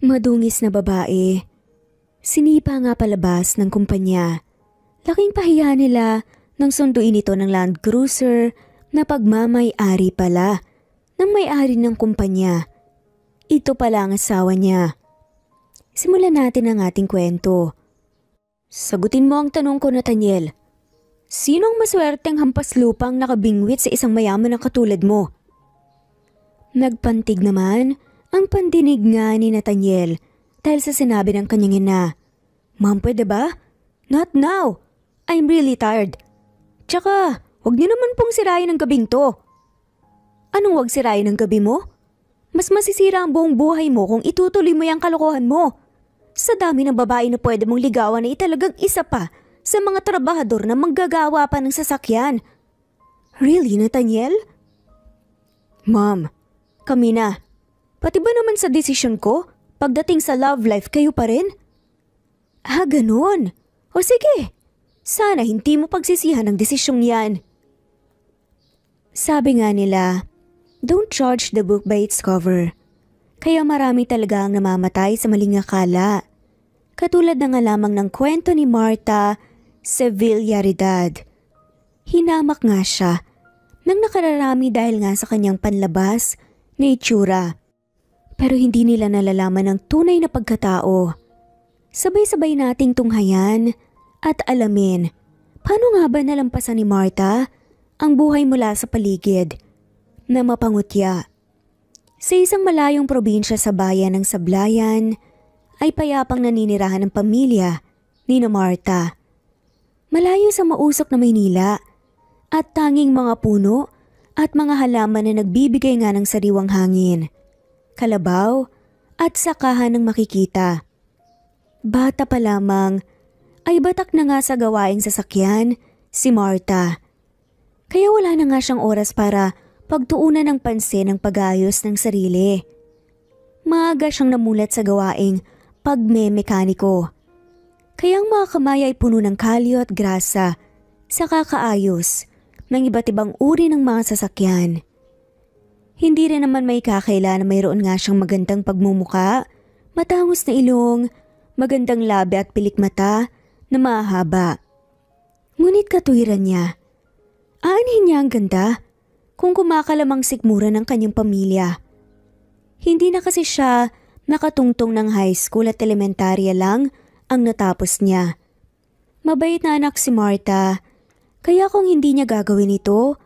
Madungis na babae. Sinipa nga palabas ng kumpanya. Laking pahiya nila nang sunduin ito ng Land Cruiser na pagmamay-ari pala ng may-ari ng kumpanya. Ito pala ang asawa niya. Simulan natin ang ating kwento. Sagutin mo ang tanong ko, Nathaniel. Sinong maswerteng hampas lupang nakabingwit sa isang mayaman na katulad mo? Nagpantig naman ang pandinig nga ni Nathaniel dahil sa sinabi ng kanyang ina. Ma'am, pwede ba? Not now. I'm really tired. Tsaka, huwag niyo naman pong sirain ang gabing to. Anong huwag sirain ang gabi mo? Mas masisira ang buong buhay mo kung itutuloy mo yung kalokohan mo. Sa dami ng babae na pwede mong ligawan ay talagang isa pa sa mga trabahador na manggagawa pa ng sasakyan. Really, Nathaniel? Ma'am, kami na. Pati ba naman sa desisyon ko, pagdating sa love life kayo pa rin? Ah, ganun. O sige, sana hindi mo pagsisihan ang desisyong yan. Sabi nga nila, don't judge the book by its cover. Kaya marami talaga ang namamatay sa maling akala. Katulad na nga lamang ng kwento ni Marta sa Villaridad. Hinamak nga siya nang nakararami dahil nga sa kanyang panlabas na itsura. Pero hindi nila nalalaman ang tunay na pagkatao. Sabay-sabay nating tunghayan at alamin paano nga ba nalampasan ni Marta ang buhay mula sa paligid na mapangutya. Sa isang malayong probinsya sa bayan ng Sablayan ay payapang naninirahan ng pamilya ni na Marta. Malayo sa mausok na Maynila at tanging mga puno at mga halaman na nagbibigay nga ng sariwang hangin, kalabaw at sakahan ng makikita. Bata pa lamang ay batak na nga sa gawaing sasakyan si Marta. Kaya wala na nga siyang oras para pagtuunan ng pansin ang pag-ayos ng sarili. Maaga siyang namulat sa gawaing pagmemekaniko. Kaya ang mga kamay ay puno ng kalyo at grasa sa kakaayos ng iba't ibang uri ng mga sasakyan. Hindi rin naman may kakaila na mayroon nga siyang magandang pagmumuka, matangos na ilong, magandang labi at pilik mata na mahaba. Ngunit katuwiran niya. Aanhin niya ang ganda kung kumakalamang sikmura ng kanyang pamilya. Hindi na kasi siya nakatungtong ng high school at elementarya lang ang natapos niya. Mabait na anak si Marta, kaya kung hindi niya gagawin ito,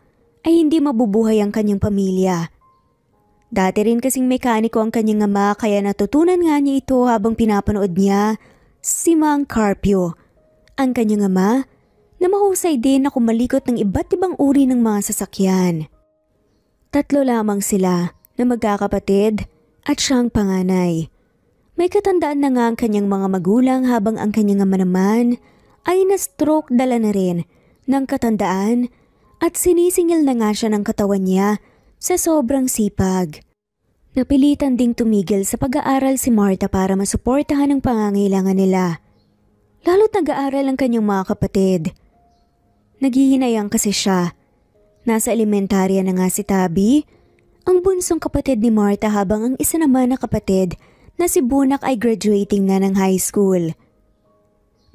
ay hindi mabubuhay ang kanyang pamilya. Dati rin kasing mekaniko ang kanyang ama kaya natutunan nga niya ito habang pinapanood niya si Mang Carpio, ang kanyang ama na mahusay din na kumalikot ng iba't ibang uri ng mga sasakyan. 3 lamang sila na magkakapatid at siyang panganay. May katandaan na nga ang kanyang mga magulang habang ang kanyang ama naman ay na-stroke dala na rin ng katandaan at sinisingil na nga siya ng katawan niya sa sobrang sipag. Napilitan ding tumigil sa pag-aaral si Marta para masuportahan ang pangangailangan nila. Lalo't nag-aaral ang kanyang mga kapatid. Naghihinayang kasi siya. Nasa elementarya na nga si Tabi, ang bunsong kapatid ni Marta habang ang isa naman na kapatid na si Bunak ay graduating na ng high school.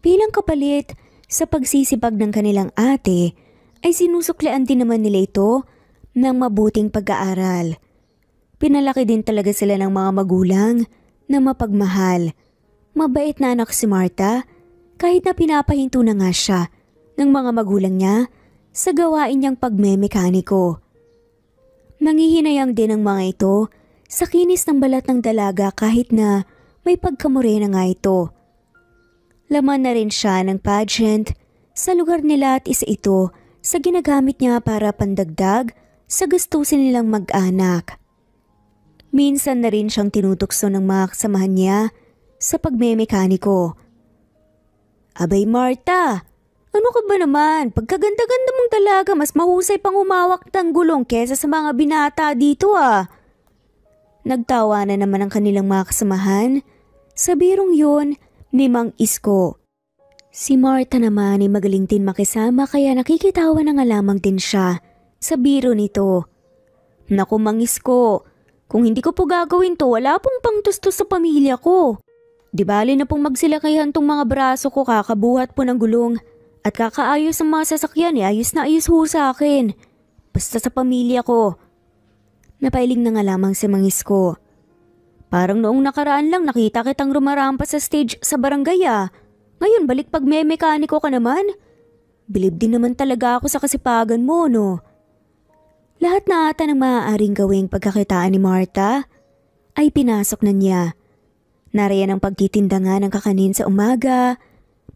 Bilang kapalit sa pagsisipag ng kanilang ate ay sinusuklian din naman nila ito ng mabuting pag-aaral. Pinalaki din talaga sila ng mga magulang na mapagmahal. Mabait na anak si Marta kahit na pinapahinto na nga siya ng mga magulang niya sa gawain niyang pagmemekaniko. Nangihinayang din ang mga ito sa kinis ng balat ng dalaga kahit na may pagkamure na nga ito. Laman na rin siya ng pageant sa lugar nila at isa ito sa ginagamit niya para pandagdag sa gastusin nilang mag-anak. Minsan na rin siyang tinutukso ng mga kasamahan niya sa pagmemekaniko. Abay Marta, ano ka ba naman? Pagkaganda-ganda mong dalaga mas mahusay pang humawak ng gulong kesa sa mga binata dito ah. Nagtawa na naman ang kanilang mga kasamahan sa birong yun ni Mang Isko. Si Marta naman ay magaling din makisama kaya nakikitawa na nga lamang din siya sa biro nito. Naku Mang Isko, Kung hindi ko po gagawin to, wala pong pangtustos sa pamilya ko. Di bali na pong magsilakihan tong mga braso ko, kakabuhat po ng gulong. At kakaayos ang mga sasakyan, ayos na ayos ho sa akin. Basta sa pamilya ko. Napailing na nga lamang si Mangis ko. Parang noong nakaraan lang nakita kitang rumarampa sa stage sa barangay ah. Ngayon balik pag may mekaniko ka naman. Bilib din naman talaga ako sa kasipagan mo no. Lahat na ata ng maaaring gawing pagkakitaan ni Marta ay pinasok na niya. Nariyan ang pagtitinda nga ng kakanin sa umaga,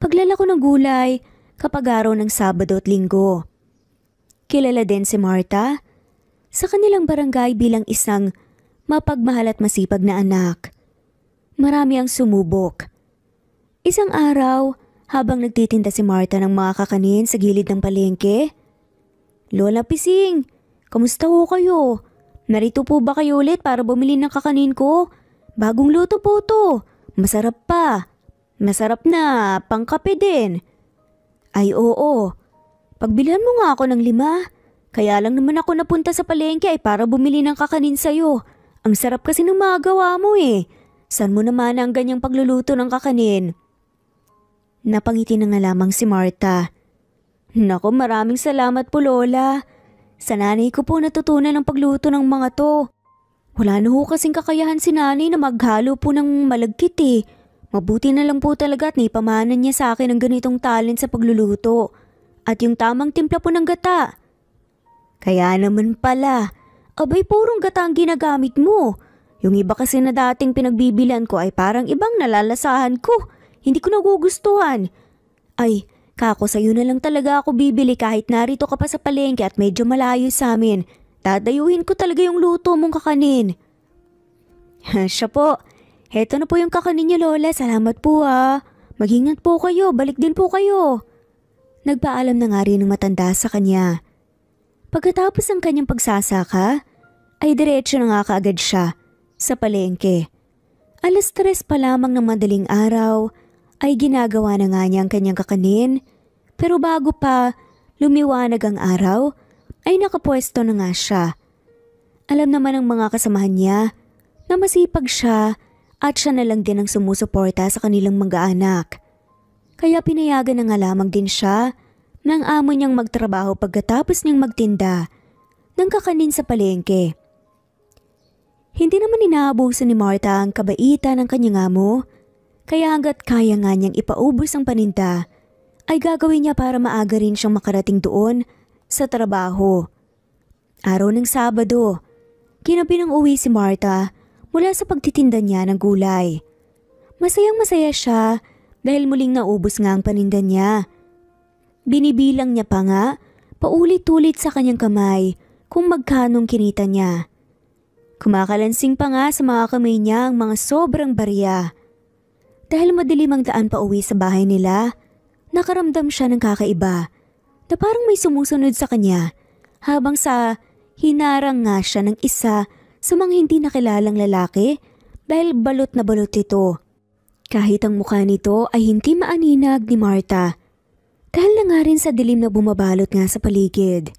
paglalako ng gulay kapag araw ng Sabado at Linggo. Kilala din si Marta sa kanilang barangay bilang isang mapagmahal at masipag na anak. Marami ang sumubok. Isang araw, habang nagtitinda si Marta ng mga kakanin sa gilid ng palengke, "Lola Pising, kamusta ho kayo? Narito po ba kayo ulit para bumili ng kakanin ko? Bagong luto po to. Masarap pa. Masarap na, pangkape din." "Ay oo. Pagbilhan mo nga ako ng 5. Kaya lang naman ako napunta sa palengke ay para bumili ng kakanin sa'yo. Ang sarap kasi ng magawa mo eh. Saan mo naman ang ganyang pagluluto ng kakanin?" Napangiti na nga lamang si Marta. "Naku, maraming salamat po Lola. Sa nanay ko po natutunan ang pagluto ng mga to. Wala na ho kasing kakayahan si nanay na maghalo po ng malagkit eh. Mabuti na lang po talaga at naipamanan niya sa akin ang ganitong talent sa pagluluto. At yung tamang timpla po ng gata." "Kaya naman pala. Abay purong gata ang ginagamit mo. Yung iba kasi na dating pinagbibilan ko ay parang ibang nalalasahan ko. Hindi ko nagugustuhan. Ay, kako sa'yo na lang talaga ako bibili kahit narito ka pa sa palengke at medyo malayo sa amin. Dadayuhin ko talaga yung luto mong kakanin." "Siya po. Heto na po yung kakanin niyo Lola. Salamat po ah. Mag-ingat po kayo. Balik din po kayo." Nagpaalam na nga rin ng matanda sa kanya. Pagkatapos ng kanyang pagsasaka, ay diretso na nga kaagad siya sa palengke. 3:00 pa lamang ng madaling araw ay ginagawa na nga niya ang kanyang kakanin, pero bago pa lumiwanag ang araw ay nakapwesto na nga siya. Alam naman ng mga kasamahan niya na masipag siya at siya na lang din ang sumusuporta sa kanilang mag-aanak. Kaya pinayagan na nga lamang din siya ng amo niyang magtrabaho pagkatapos niyang magtinda ng kakanin sa palengke. Hindi naman inaabuso ni Marta ang kabaitan ng kanyang amo, kaya hanggat kaya nga niyang ipaubos ang paninda, ay gagawin niya para maaga rin siyang makarating doon sa trabaho. Araw ng Sabado, kinabi ng uwi si Marta mula sa pagtitinda niya ng gulay. Masayang masaya siya dahil muling naubos nga ang paninda niya. Binibilang niya pa nga paulit-ulit sa kanyang kamay kung magkanong kinita niya. Kumakalansing pa nga sa mga kamay niya ang mga sobrang barya. Dahil madilim ang daan pa uwi sa bahay nila, nakaramdam siya ng kakaiba na parang may sumusunod sa kanya habang sa hinarang nga siya ng isa sa mga hindi nakilalang lalaki dahil balot na balot ito. Kahit ang mukha nito ay hindi maaninag ni Marta dahil na nga rin sa dilim na bumabalot nga sa paligid.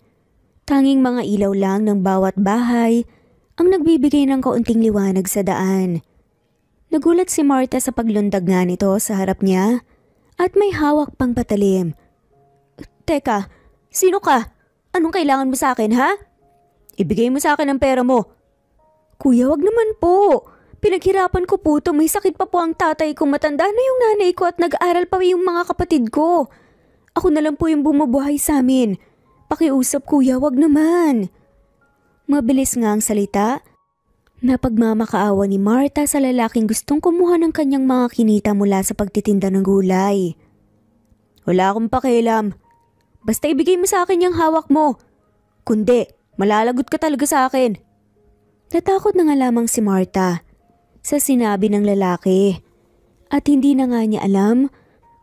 Tanging mga ilaw lang ng bawat bahay ang nagbibigay ng kaunting liwanag sa daan. Nagulat si Marta sa paglundag nga nito sa harap niya at may hawak pang patalim. "Teka, sino ka? Anong kailangan mo sa akin ha? Ibigay mo sa akin ang pera mo." "Kuya, wag naman po. Pinaghirapan ko po ito. May sakit pa po ang tatay ko. Matanda na yung nanay ko at nag-aaral pa yung mga kapatid ko. Ako na lang po yung bumubuhay sa amin. Pakiusap kuya, wag naman." Mabilis nga ang salita na pagmamakaawa ni Marta sa lalaking gustong kumuha ng kanyang mga kinita mula sa pagtitinda ng gulay. "Wala akong pakialam. Basta ibigay mo sa akin yung hawak mo. Kundi, malalagot ka talaga sa akin." Natakot na nga lamang si Marta sa sinabi ng lalaki at hindi na nga niya alam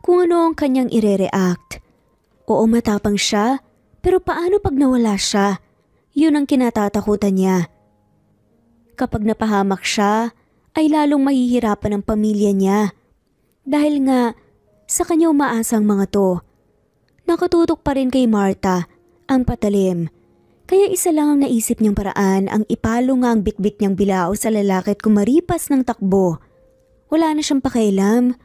kung ano ang kanyang ire-react. Oo, matapang siya, pero paano pag nawala siya? Yun ang kinatatakutan niya. Kapag napahamak siya, ay lalong mahihirapan ang pamilya niya. Dahil nga, sa kanya umaasa ang mga to. Nakatutok pa rin kay Marta ang patalim. Kaya isa lang ang naisip niyang paraan, ang ipalo nga ang bitbit niyang bilao sa lalaki at kumaripas ng takbo. Wala na siyang pakialam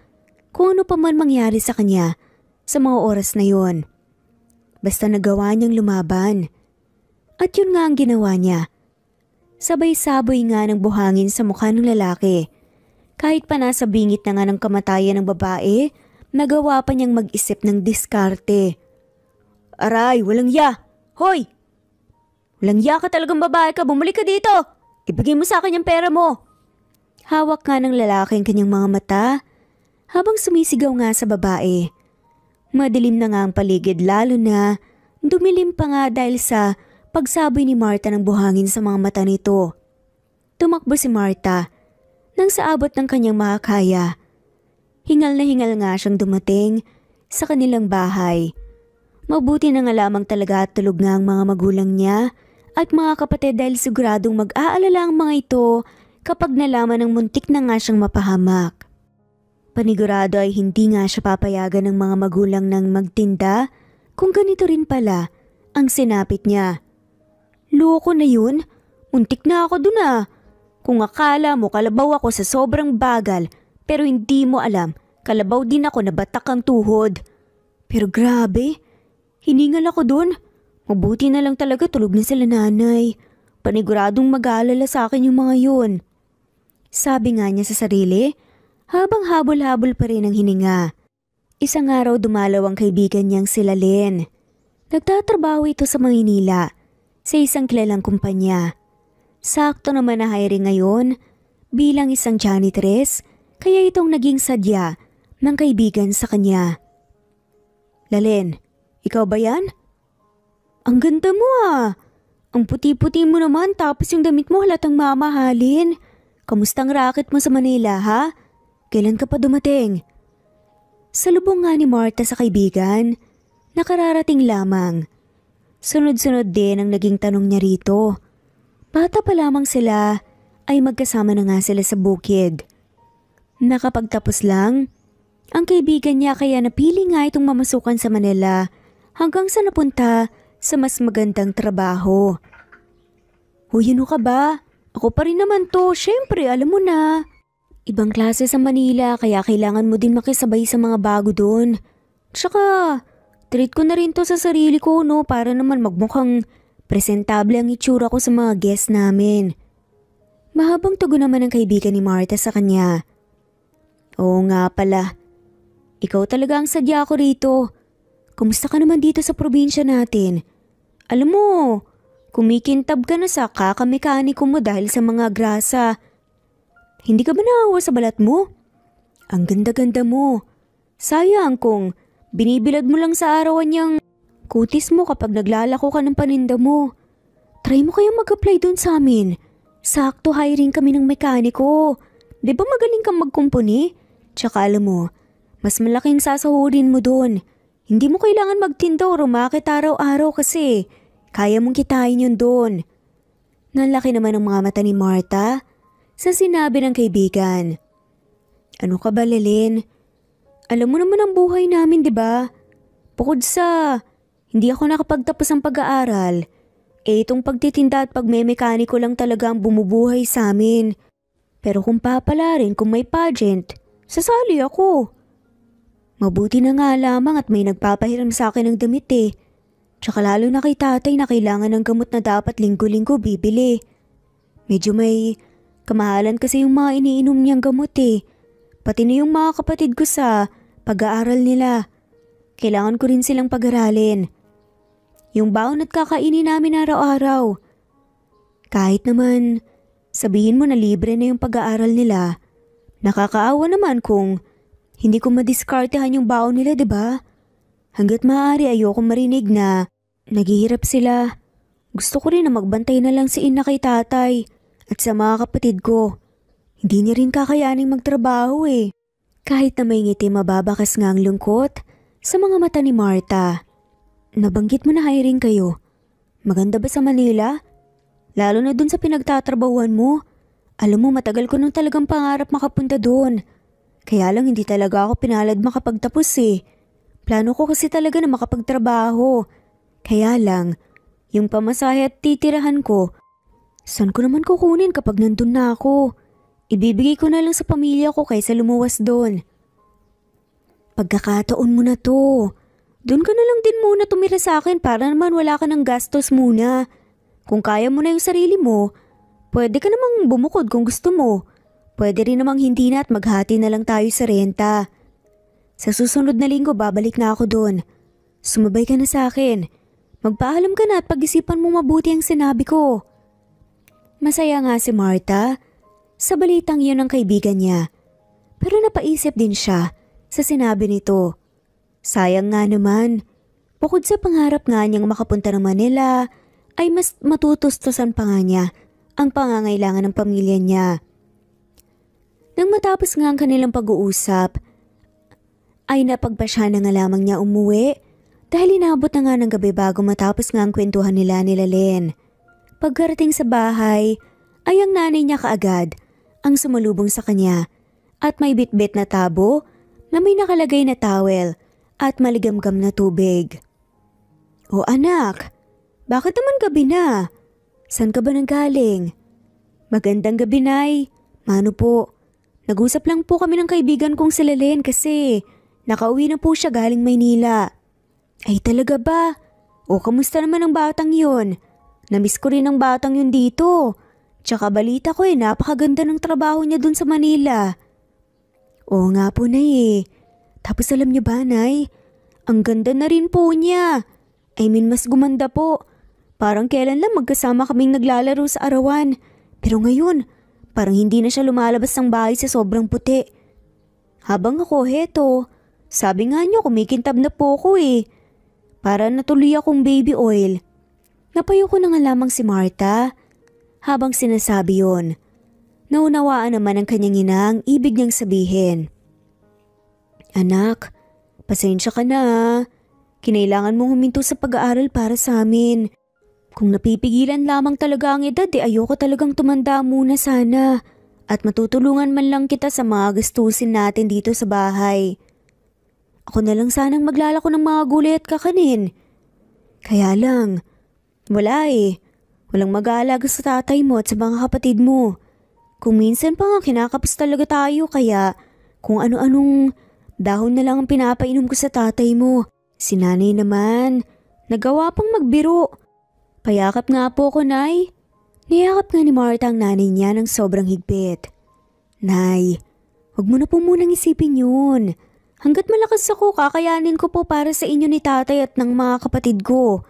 kung ano pa man mangyari sa kanya sa mga oras na yon. Basta nagawa niyang lumaban. At yun nga ang ginawa niya. Sabay-sabay nga ng buhangin sa mukha ng lalaki. Kahit pa nasa bingit na nga ng kamatayan ng babae, nagawa pa niyang mag-isip ng diskarte. Aray, walang ya! Hoy! Walang ya ka talagang babae ka, bumalik ka dito! Ibigay mo sa akin yung pera mo! Hawak nga ng lalaki ang kanyang mga mata habang sumisigaw nga sa babae. Madilim na nga ang paligid lalo na dumilim pa nga dahil sa pagsaboy ni Marta ng buhangin sa mga mata nito. Tumakbo si Marta nang sa abot ng kanyang makakaya. Hingal na hingal nga siyang dumating sa kanilang bahay. Mabuti na nga lamang talaga at tulog nga ang mga magulang niya at mga kapatid dahil siguradong mag-aalala ang mga ito kapag nalaman ng muntik na nga siyang mapahamak. Panigurado ay hindi nga siya papayagan ng mga magulang ng magtinda kung ganito rin pala ang sinapit niya. Loko na yun? Muntik na ako dun ah. Kung akala mo kalabaw ako sa sobrang bagal pero hindi mo alam, kalabaw din ako na batak ang tuhod. Pero grabe, hiningal ako dun. Mabuti na lang talaga tulog na sila nanay. Paniguradong mag-aalala sa akin yung mga yun. Sabi nga niya sa sarili, habang habol-habol pa rin ang hininga. Isang araw dumalaw ang kaibigan niyang sila Len. Nagtatrabaho ito sa Maynila, sa isang kilalang kumpanya. Sakto naman na hiring ngayon bilang isang janitress, kaya itong naging sadya ng kaibigan sa kanya. Lalen, ikaw ba yan? Ang ganda mo ah. Ang puti-puti mo naman tapos yung damit mo halatang mamahalin. Kamusta ang racket mo sa Manila ha? Kailan ka pa dumating? Salubong nga ni Marta sa kaibigan. Nakararating lamang. Sunod-sunod din ang naging tanong niya rito. Bata pa lamang sila ay magkasama na nga sila sa bukid. Nakapagtapos lang, ang kaibigan niya kaya napili nga itong mamasukan sa Manila hanggang sa napunta sa mas magandang trabaho. Huy, ano ka ba? Ako pa rin naman to, syempre alam mo na. Ibang klase sa Manila kaya kailangan mo din makisabay sa mga bago doon. Tsaka, treat ko na rin to sa sarili ko no para naman magmukhang presentable ang itsura ko sa mga guests namin. Mahabang tugon naman ang kaibigan ni Marta sa kanya. Oo nga pala, ikaw talaga ang sadya ko rito. Kumusta ka naman dito sa probinsya natin? Alam mo, kumikintab ka na sa kakamekaniko mo dahil sa mga grasa. Hindi ka ba naawa sa balat mo? Ang ganda-ganda mo. Sayang kung binibilad mo lang sa arawan niyang kutis mo kapag naglalako ka ng paninda mo. Try mo kayang mag-apply dun sa amin. Sakto hiring kami ng mekaniko. Di ba magaling kang magkumpuni? Tsaka alam mo, mas malaking sasahurin mo dun. Hindi mo kailangan magtinda o rumakit araw-araw kasi kaya mong kitain yun doon. Nalaki naman ang mga mata ni Marta sa sinabi ng kaibigan. Ano ka ba, Lelen? Alam mo naman ang buhay namin, di ba? Bukod sa hindi ako nakapagtapos ng pag-aaral, itong pagtitinda at pagmemekaniko lang talaga ang bumubuhay sa amin. Pero kung papalarin kung may pageant, sasali ako. Mabuti na nga lamang at may nagpapahiram sa akin ng damit eh. Tsaka lalo na kay tatay na kailangan ng gamot na dapat linggo-linggo bibili. Medyo may kamahalan kasi yung mga iniinom niyang gamot eh. Pati na yung mga kapatid ko sa pag-aaral nila. Kailangan ko rin silang pag-aralin. Yung baon at kakainin namin araw-araw. Kahit naman sabihin mo na libre na yung pag-aaral nila, nakakaawa naman kung hindi ko madiskartehan yung baon nila, diba? Hanggat maaari ayoko marinig na naghihirap sila. Gusto ko rin na magbantay na lang si ina kay tatay at sa mga kapatid ko. Hindi niya rin kakayaning magtrabaho eh. Kahit na may ngiti mababakas nga ang lungkot sa mga mata ni Marta. Nabanggit mo na hiring kayo. Maganda ba sa Manila? Lalo na dun sa pinagtatrabahuan mo. Alam mo matagal ko nung talagang pangarap makapunta doon. Kaya lang hindi talaga ako pinalad makapagtapos eh. Plano ko kasi talaga na makapagtrabaho. Kaya lang, Yung pamasahe at titirahan ko, saan ko naman kukunin kapag nandun na ako? Ibibigay ko na lang sa pamilya ko kaysa lumuwas doon. Pagkakataon mo na to. Doon ka na lang din muna tumira sa akin para naman wala ka ng gastos muna. Kung kaya mo na yung sarili mo, pwede ka namang bumukod kung gusto mo. Pwede rin namang hindi na at maghati na lang tayo sa renta. Sa susunod na linggo babalik na ako doon. Sumabay ka na sa akin. Magpaalam ka na at pag-isipan mo mabuti ang sinabi ko. Masaya nga si Martha sa balitang yun ng kaibigan niya. Pero napaisip din siya sa sinabi nito. Sayang nga naman. Bukod sa pangarap nga niyang makapunta ng Manila, ay mas matutustusan pa nga niya ang pangangailangan ng pamilya niya. Nang matapos nga ang kanilang pag-uusap, ay napagpasya na nga lamang niya umuwi dahil inabot na nga ng gabi bago matapos nga ang kwentuhan nila Len. Pagkarating sa bahay, ay ang nanay niya kaagad ang sumalubong sa kanya at may bitbit na tabo na may nakalagay na towel at maligamgam na tubig. O anak, bakit naman gabi na? San ka ba nanggaling? Magandang gabi, Nay. Mano po, nag-usap lang po kami ng kaibigan kong si Len kasi nakauwi na po siya galing Maynila. Ay talaga ba? O kamusta naman ang batang yun? Namiss ko rin ang batang yun dito. Tsaka balita ko napakaganda ng trabaho niya dun sa Manila. Oo nga po, Nay. Tapos alam niyo ba, Nay? Ang ganda na rin po niya. I mean, mas gumanda po. Parang kailan lang magkasama kaming naglalaro sa arawan. Pero ngayon, parang hindi na siya lumalabas ng bahay sa sobrang puti. Habang ako heto, sabi nga niyo kumikintab na po ko Para natuloy akong baby oil. Napayo ko na nga lamang si Martha. Habang sinasabi yon, naunawaan naman ang kanyang ina ang ibig niyang sabihin. Anak, pasensya ka na Kinailangan mong huminto sa pag-aaral para sa amin. Kung napipigilan lamang talaga ang edad ayoko talagang tumanda muna sana. At matutulungan man lang kita sa mga gastusin natin dito sa bahay. Ako na lang sanang maglalako ng mga gulay at kakanin. Kaya lang, wala Walang mag-aalaga sa tatay mo at sa mga kapatid mo. Kung minsan pa nga kinakapos talaga tayo kaya kung ano-anong dahon na lang ang pinapainom ko sa tatay mo. Si nanay naman, nagawa pang magbiro. Payakap nga po ko, Nay. Niyakap nga ni Martha ang nanay niya ng sobrang higpit. Nay, wag mo na po munang isipin yun. Hanggat malakas ako, kakayanin ko po para sa inyo ni tatay at ng mga kapatid ko.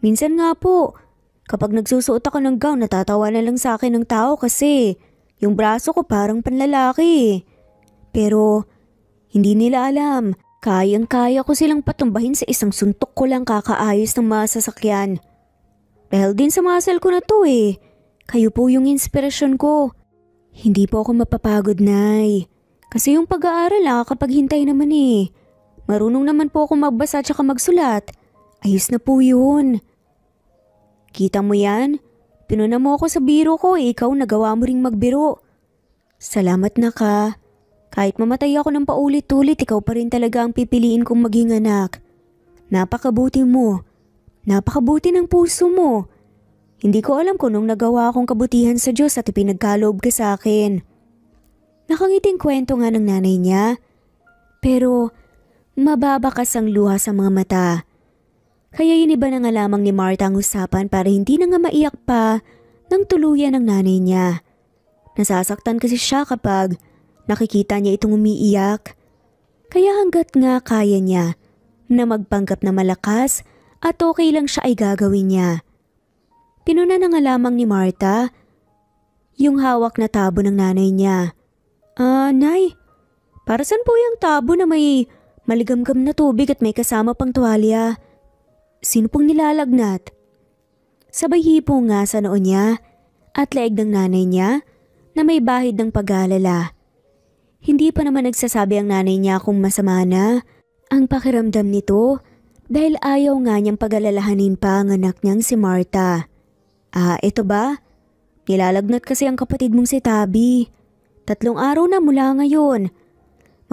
Minsan nga po, kapag nagsusuot ako ng gown, natatawa na lang sa akin ng tao kasi yung braso ko parang panlalaki. Pero hindi nila alam, kayang-kaya ko silang patumbahin sa isang suntok ko lang kakaayos ng mga sasakyan. Dahil din sa muscle ko na to Kayo po yung inspirasyon ko. Hindi po ako mapapagod, Nay. Kasi yung pag-aaral nakakapaghintay naman Marunong naman po ako magbasa at magsulat. Ayos na po yun. Kita mo yan? Pinuna mo ako sa biro ko ikaw nagawa mo ring magbiro. Salamat na ka. Kahit mamatay ako ng paulit-ulit, ikaw pa rin talaga ang pipiliin kong maging anak. Napakabuti mo. Napakabuti ng puso mo. Hindi ko alam kung nung nagawa akong kabutihan sa Diyos at ipinagkaloob ka sa akin. Nakangiting kwento nga ng nanay niya. Pero mababakas ang luha sa mga mata. Kaya iniba na nga lamang ni Martha ang usapan para hindi na nga maiyak pa ng tuluyan ng nanay niya. Nasasaktan kasi siya kapag nakikita niya itong umiiyak. Kaya hanggat nga kaya niya na magpanggap na malakas at okay lang siya ay gagawin niya. Pinuna na nga lamang ni Martha yung hawak na tabo ng nanay niya. Nay, para saan po yung tabo na may maligamgam na tubig at may kasama pang tuwalya? Sino pong nilalagnat? Sabay hipo nga sa noo niya at leeg ng nanay niya na may bahid ng pag-aalala. Hindi pa naman nagsasabi ang nanay niya kung masama na ang pakiramdam nito dahil ayaw nga niyang pag-alalahanin pa ang anak niyang si Martha. Ito ba? Nilalagnat kasi ang kapatid mong si Tabi. 3 araw na mula ngayon.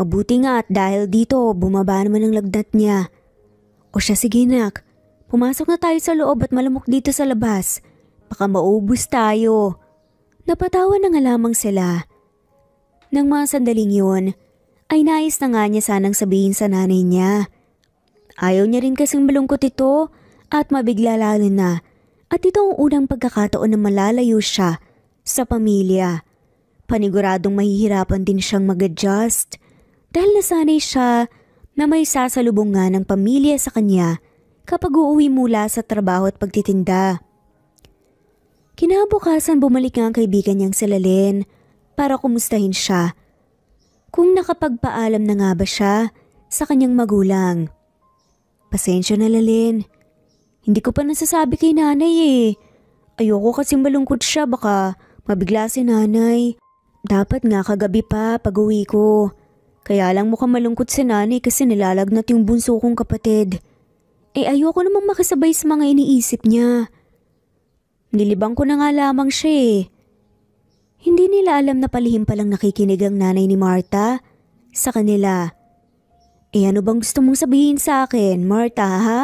Mabuti nga at dahil dito bumaba naman ang lagnat niya. O siya sige nak, Pumasok na tayo sa loob at malamok dito sa labas. Baka maubos tayo. Napatawa na nga lamang sila. Nang mga sandaling yun, ay nais na nga niya sanang sabihin sa nanay niya. Ayaw niya rin kasing malungkot ito at mabigla lalo na. At ito ang unang pagkakataon na malalayo siya sa pamilya. Paniguradong mahihirapan din siyang mag-adjust dahil nasanay siya na may sasalubong nga ng pamilya sa kanya kapag uuwi mula sa trabaho at pagtitinda. Kinabukasan bumalik nga ang kaibigan niyang si Lalen para kumustahin siya. Kung nakapagpaalam na nga ba siya sa kanyang magulang. Pasensya na Lalen. Hindi ko pa nasasabi kay nanay eh. Ayoko kasi malungkot siya baka mabigla si nanay. Dapat nga kagabi pa pag-uwi ko. Kaya lang mukhang malungkot si nanay kasi nilalagnat yung bunso kong kapatid. Ayoko namang makasabay sa mga iniisip niya. Nilibang ko na nga lamang siya eh. Hindi nila alam na palihim palang nakikinig ang nanay ni Martha sa kanila. Ano bang gusto mong sabihin sa akin, Martha ha?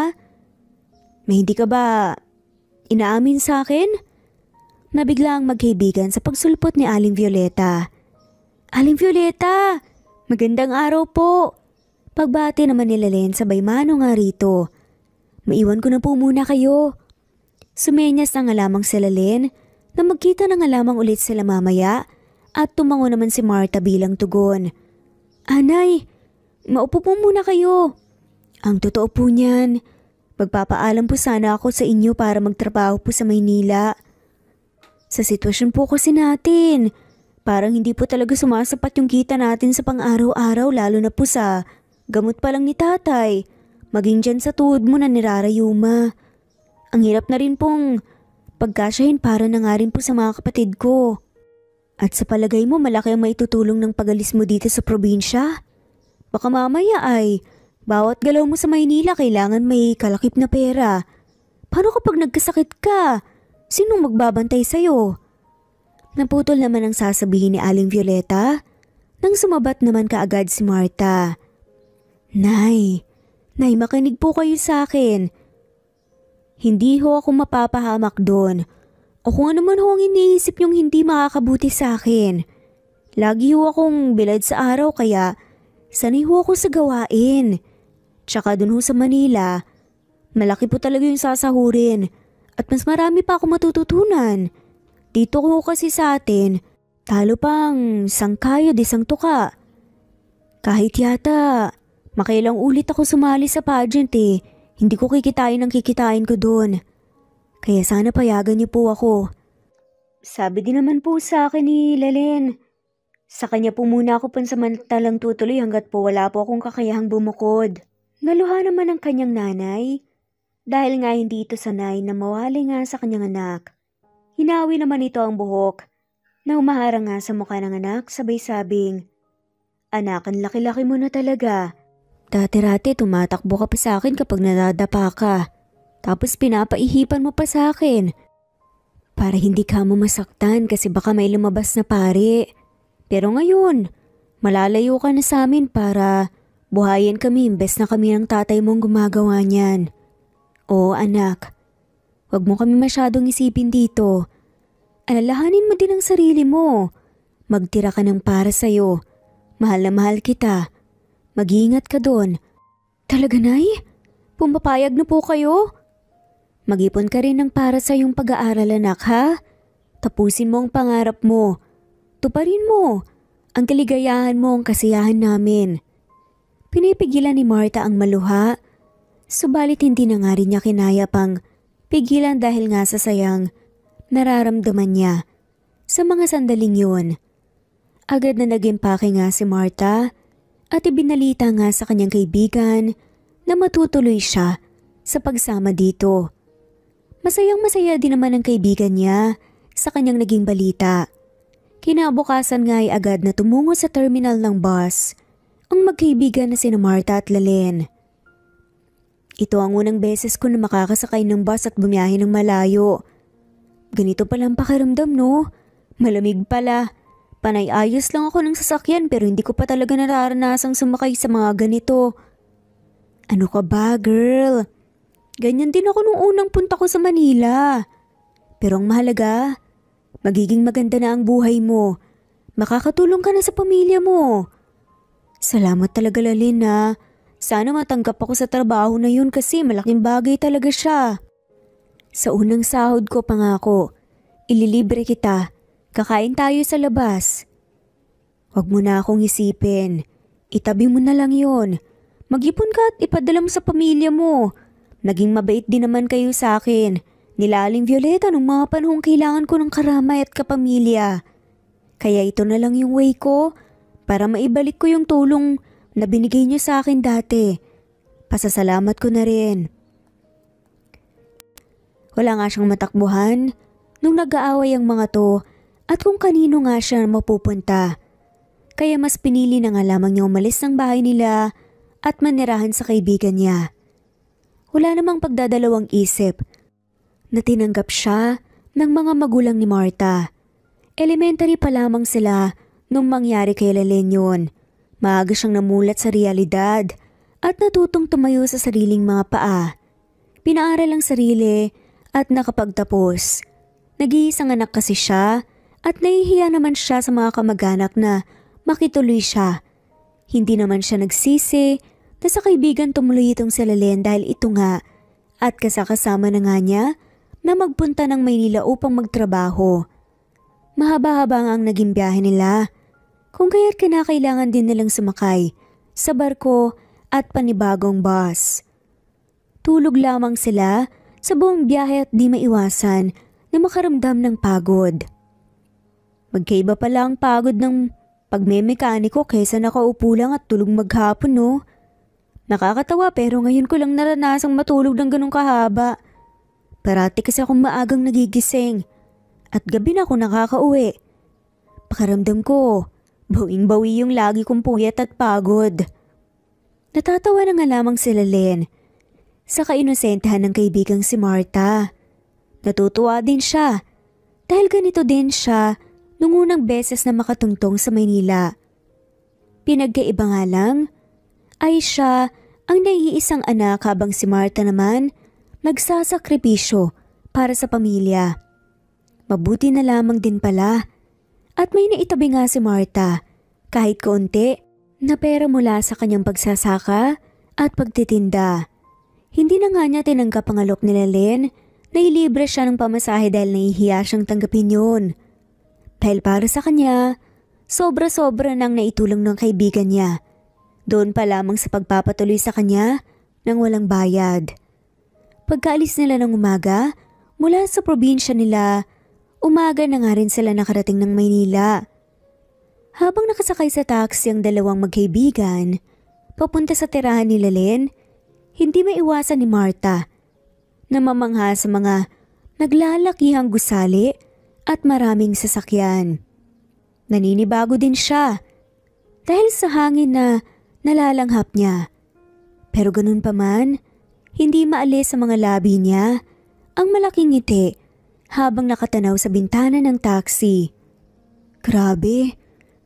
May hindi ka ba inaamin sa akin? Nabigla ang magkaibigan sa pagsulpot ni Aling Violeta. Aling Violeta! Magandang araw po! Pagbati naman ni Lalen sabay mano nga rito. Maiwan ko na po muna kayo. Sumenyas na nga lamang si Lalen na magkita na nga lamang ulit sila mamaya at tumango naman si Martha bilang tugon. Anay, maupo po muna kayo. Ang totoo po niyan, magpapaalam po sana ako sa inyo para magtrabaho po sa Maynila. Sa sitwasyon po kasi natin, parang hindi po talaga sumasapat yung kita natin sa pang-araw-araw lalo na po sa gamot pa lang ni tatay. Maging dyan sa tuhod mo na nirarayuma. Ang hirap na rin pong pagkasyahin para na nga rin po sa mga kapatid ko. At sa palagay mo malaki ang maitutulong ng pagalis mo dito sa probinsya? Baka mamaya ay bawat galaw mo sa Maynila kailangan may kalakip na pera. Paano kapag nagkasakit ka? Sinong magbabantay sa'yo? Naputol naman ang sasabihin ni Aling Violeta nang sumabat naman kaagad si Martha. Nay, makinig po kayo sa akin. Hindi ho ako mapapahamak doon. O kung ano man ho ang iniisip niyong hindi makakabuti sa akin. Lagi ho akong bilad sa araw kaya sanay ho ako sa gawain. Tsaka doon ho sa Manila, malaki po talaga yung sasahurin at mas marami pa ako matututunan. Dito ho kasi sa atin, talo pang sangkayo di sang tuka. Kahit yata, makailang ulit ako sumali sa pageant eh. Hindi ko kikitain ang kikitain ko doon. Kaya sana payagan niyo po ako. Sabi din naman po sa akin ni Lalen. Sa kanya po muna ako pansamantalang tutuloy hanggat po wala po akong kakayahang bumukod. Naluha naman ang kanyang nanay. Dahil nga hindi ito sanay na mawali nga sa kanyang anak. Hinawi naman ito ang buhok na umaharang nga sa mukha ng anak sabay sabing, Anak, ang laki-laki mo na talaga. Dati-rati tumatakbo ka pa sa akin kapag nadadapa ka. Tapos pinapaihipan mo pa sa akin. Para hindi ka mo masaktan kasi baka may lumabas na pare. Pero ngayon, malalayo ka na sa amin para buhayin kami imbes na kami ng tatay mong gumagawa niyan. Oo anak, wag mo kami masyadong isipin dito. Alalahanin mo din ang sarili mo. Magtira ka ng para sa'yo. Mahal na mahal kita. Mag-iingat ka doon. Talaga, Nay? Pumapayag na po kayo? Mag-ipon ka rin ng para sa iyong pag-aaral, anak, ha? Tapusin mo ang pangarap mo. Tuparin mo. Ang kaligayahan mo ang kasiyahan namin. Pinipigilan ni Martha ang maluha. Subalit hindi na nga rin niya kinaya pang pigilan dahil nga sa sayang nararamdaman niya sa mga sandaling yun. Agad na nag-impake nga si Martha at ibinalita nga sa kanyang kaibigan na matutuloy siya sa pagsama dito. Masayang-masaya din naman ang kaibigan niya sa kanyang naging balita. Kinabukasan nga ay agad na tumungo sa terminal ng bus ang magkaibigan na sina Martha at Lalen. Ito ang unang beses ko na makakasakay ng bus at bumiyahe ng malayo. Ganito palang pakiramdam, no? Malamig pala. Panay ayos lang ako ng sasakyan pero hindi ko pa talaga nararanasang sumakay sa mga ganito. Ano ka ba, girl? Ganyan din ako nung unang punta ko sa Manila. Pero ang mahalaga, magiging maganda na ang buhay mo. Makakatulong ka na sa pamilya mo. Salamat talaga Lalyn na. Sana matanggap ako sa trabaho na yun kasi malaking bagay talaga siya. Sa unang sahod ko pangako, ililibre kita. Kakain tayo sa labas. Huwag mo na akong isipin. Itabi mo na lang yon. Mag-ipon ka at ipadala mo sa pamilya mo. Naging mabait din naman kayo sa akin. Nilaling Violeta nung mga panahong kailangan ko ng karamay at kapamilya. Kaya ito na lang yung way ko para maibalik ko yung tulong na binigay niyo sa akin dati. Pasasalamat ko na rin. Wala nga siyang matakbuhan nung nag-aaway ang mga to at kung kanino nga siya mapupunta. Kaya mas pinili na nga lamang niya umalis ng bahay nila at manirahan sa kaibigan niya. Wala namang pagdadalawang isip na tinanggap siya ng mga magulang ni Marta. Elementary pa lamang sila nung mangyari kay Lalyn yun. Maaga siyang namulat sa realidad at natutong tumayo sa sariling mga paa. Pinaaral ang sarili at nakapagtapos. Nag-iisang anak kasi siya at nahihiya naman siya sa mga kamag-anak na makituloy siya. Hindi naman siya nagsisi na sa kaibigan tumuloy itong si Lalyn dahil ito nga at kasakasama na nga niya na magpunta ng Maynila upang magtrabaho. Mahaba-haba ang naging biyahe nila. Kung kaya't kinakailangan din nilang sumakay sa barko at panibagong bus. Tulog lamang sila sa buong biyahe at di maiwasan na makaramdam ng pagod. Magkaiba pala ang pagod ng pagmemekaniko kaysa nakaupo lang at tulog maghapon no. Nakakatawa pero ngayon ko lang naranasang matulog ng ganong kahaba. Parati kasi akong maagang nagigising at gabi na ako nakakauwi. Pakiramdam ko, bawing-bawi yung lagi kong puyat at pagod. Natatawa na nga lamang si Lalyn sa kainosentehan ng kaibigang si Marta. Natutuwa din siya dahil ganito din siya nung unang beses na makatungtong sa Maynila. Pinagkaiba nga lang ay siya ang naiisang anak habang si Marta naman nagsasakripisyo para sa pamilya. Mabuti na lamang din pala at may naitabi nga si Marta kahit kaunti na pera mula sa kanyang pagsasaka at pagtitinda. Hindi na nga niya tinanggap ang alok ni Lalyn na ilibre siya ng pamasahe dahil nahihiya siyang tanggapin yun. Dahil para sa kanya, sobra-sobra nang naitulong ng kaibigan niya. Doon pa lamang sa pagpapatuloy sa kanya nang walang bayad. Pagkaalis nila ng umaga, mula sa probinsya nila, umaga na nga rin sila nakarating ng Maynila. Habang nakasakay sa taxi ang dalawang magkaibigan, papunta sa tirahan ni Lalyn, hindi maiwasan ni Marta na mamangha sa mga naglalakihang gusali at maraming sasakyan. Naninibago din siya dahil sa hangin na nalalanghap niya. Pero ganun pa man, hindi maalis sa mga labi niya ang malaking ngiti habang nakatanaw sa bintana ng taxi. Grabe,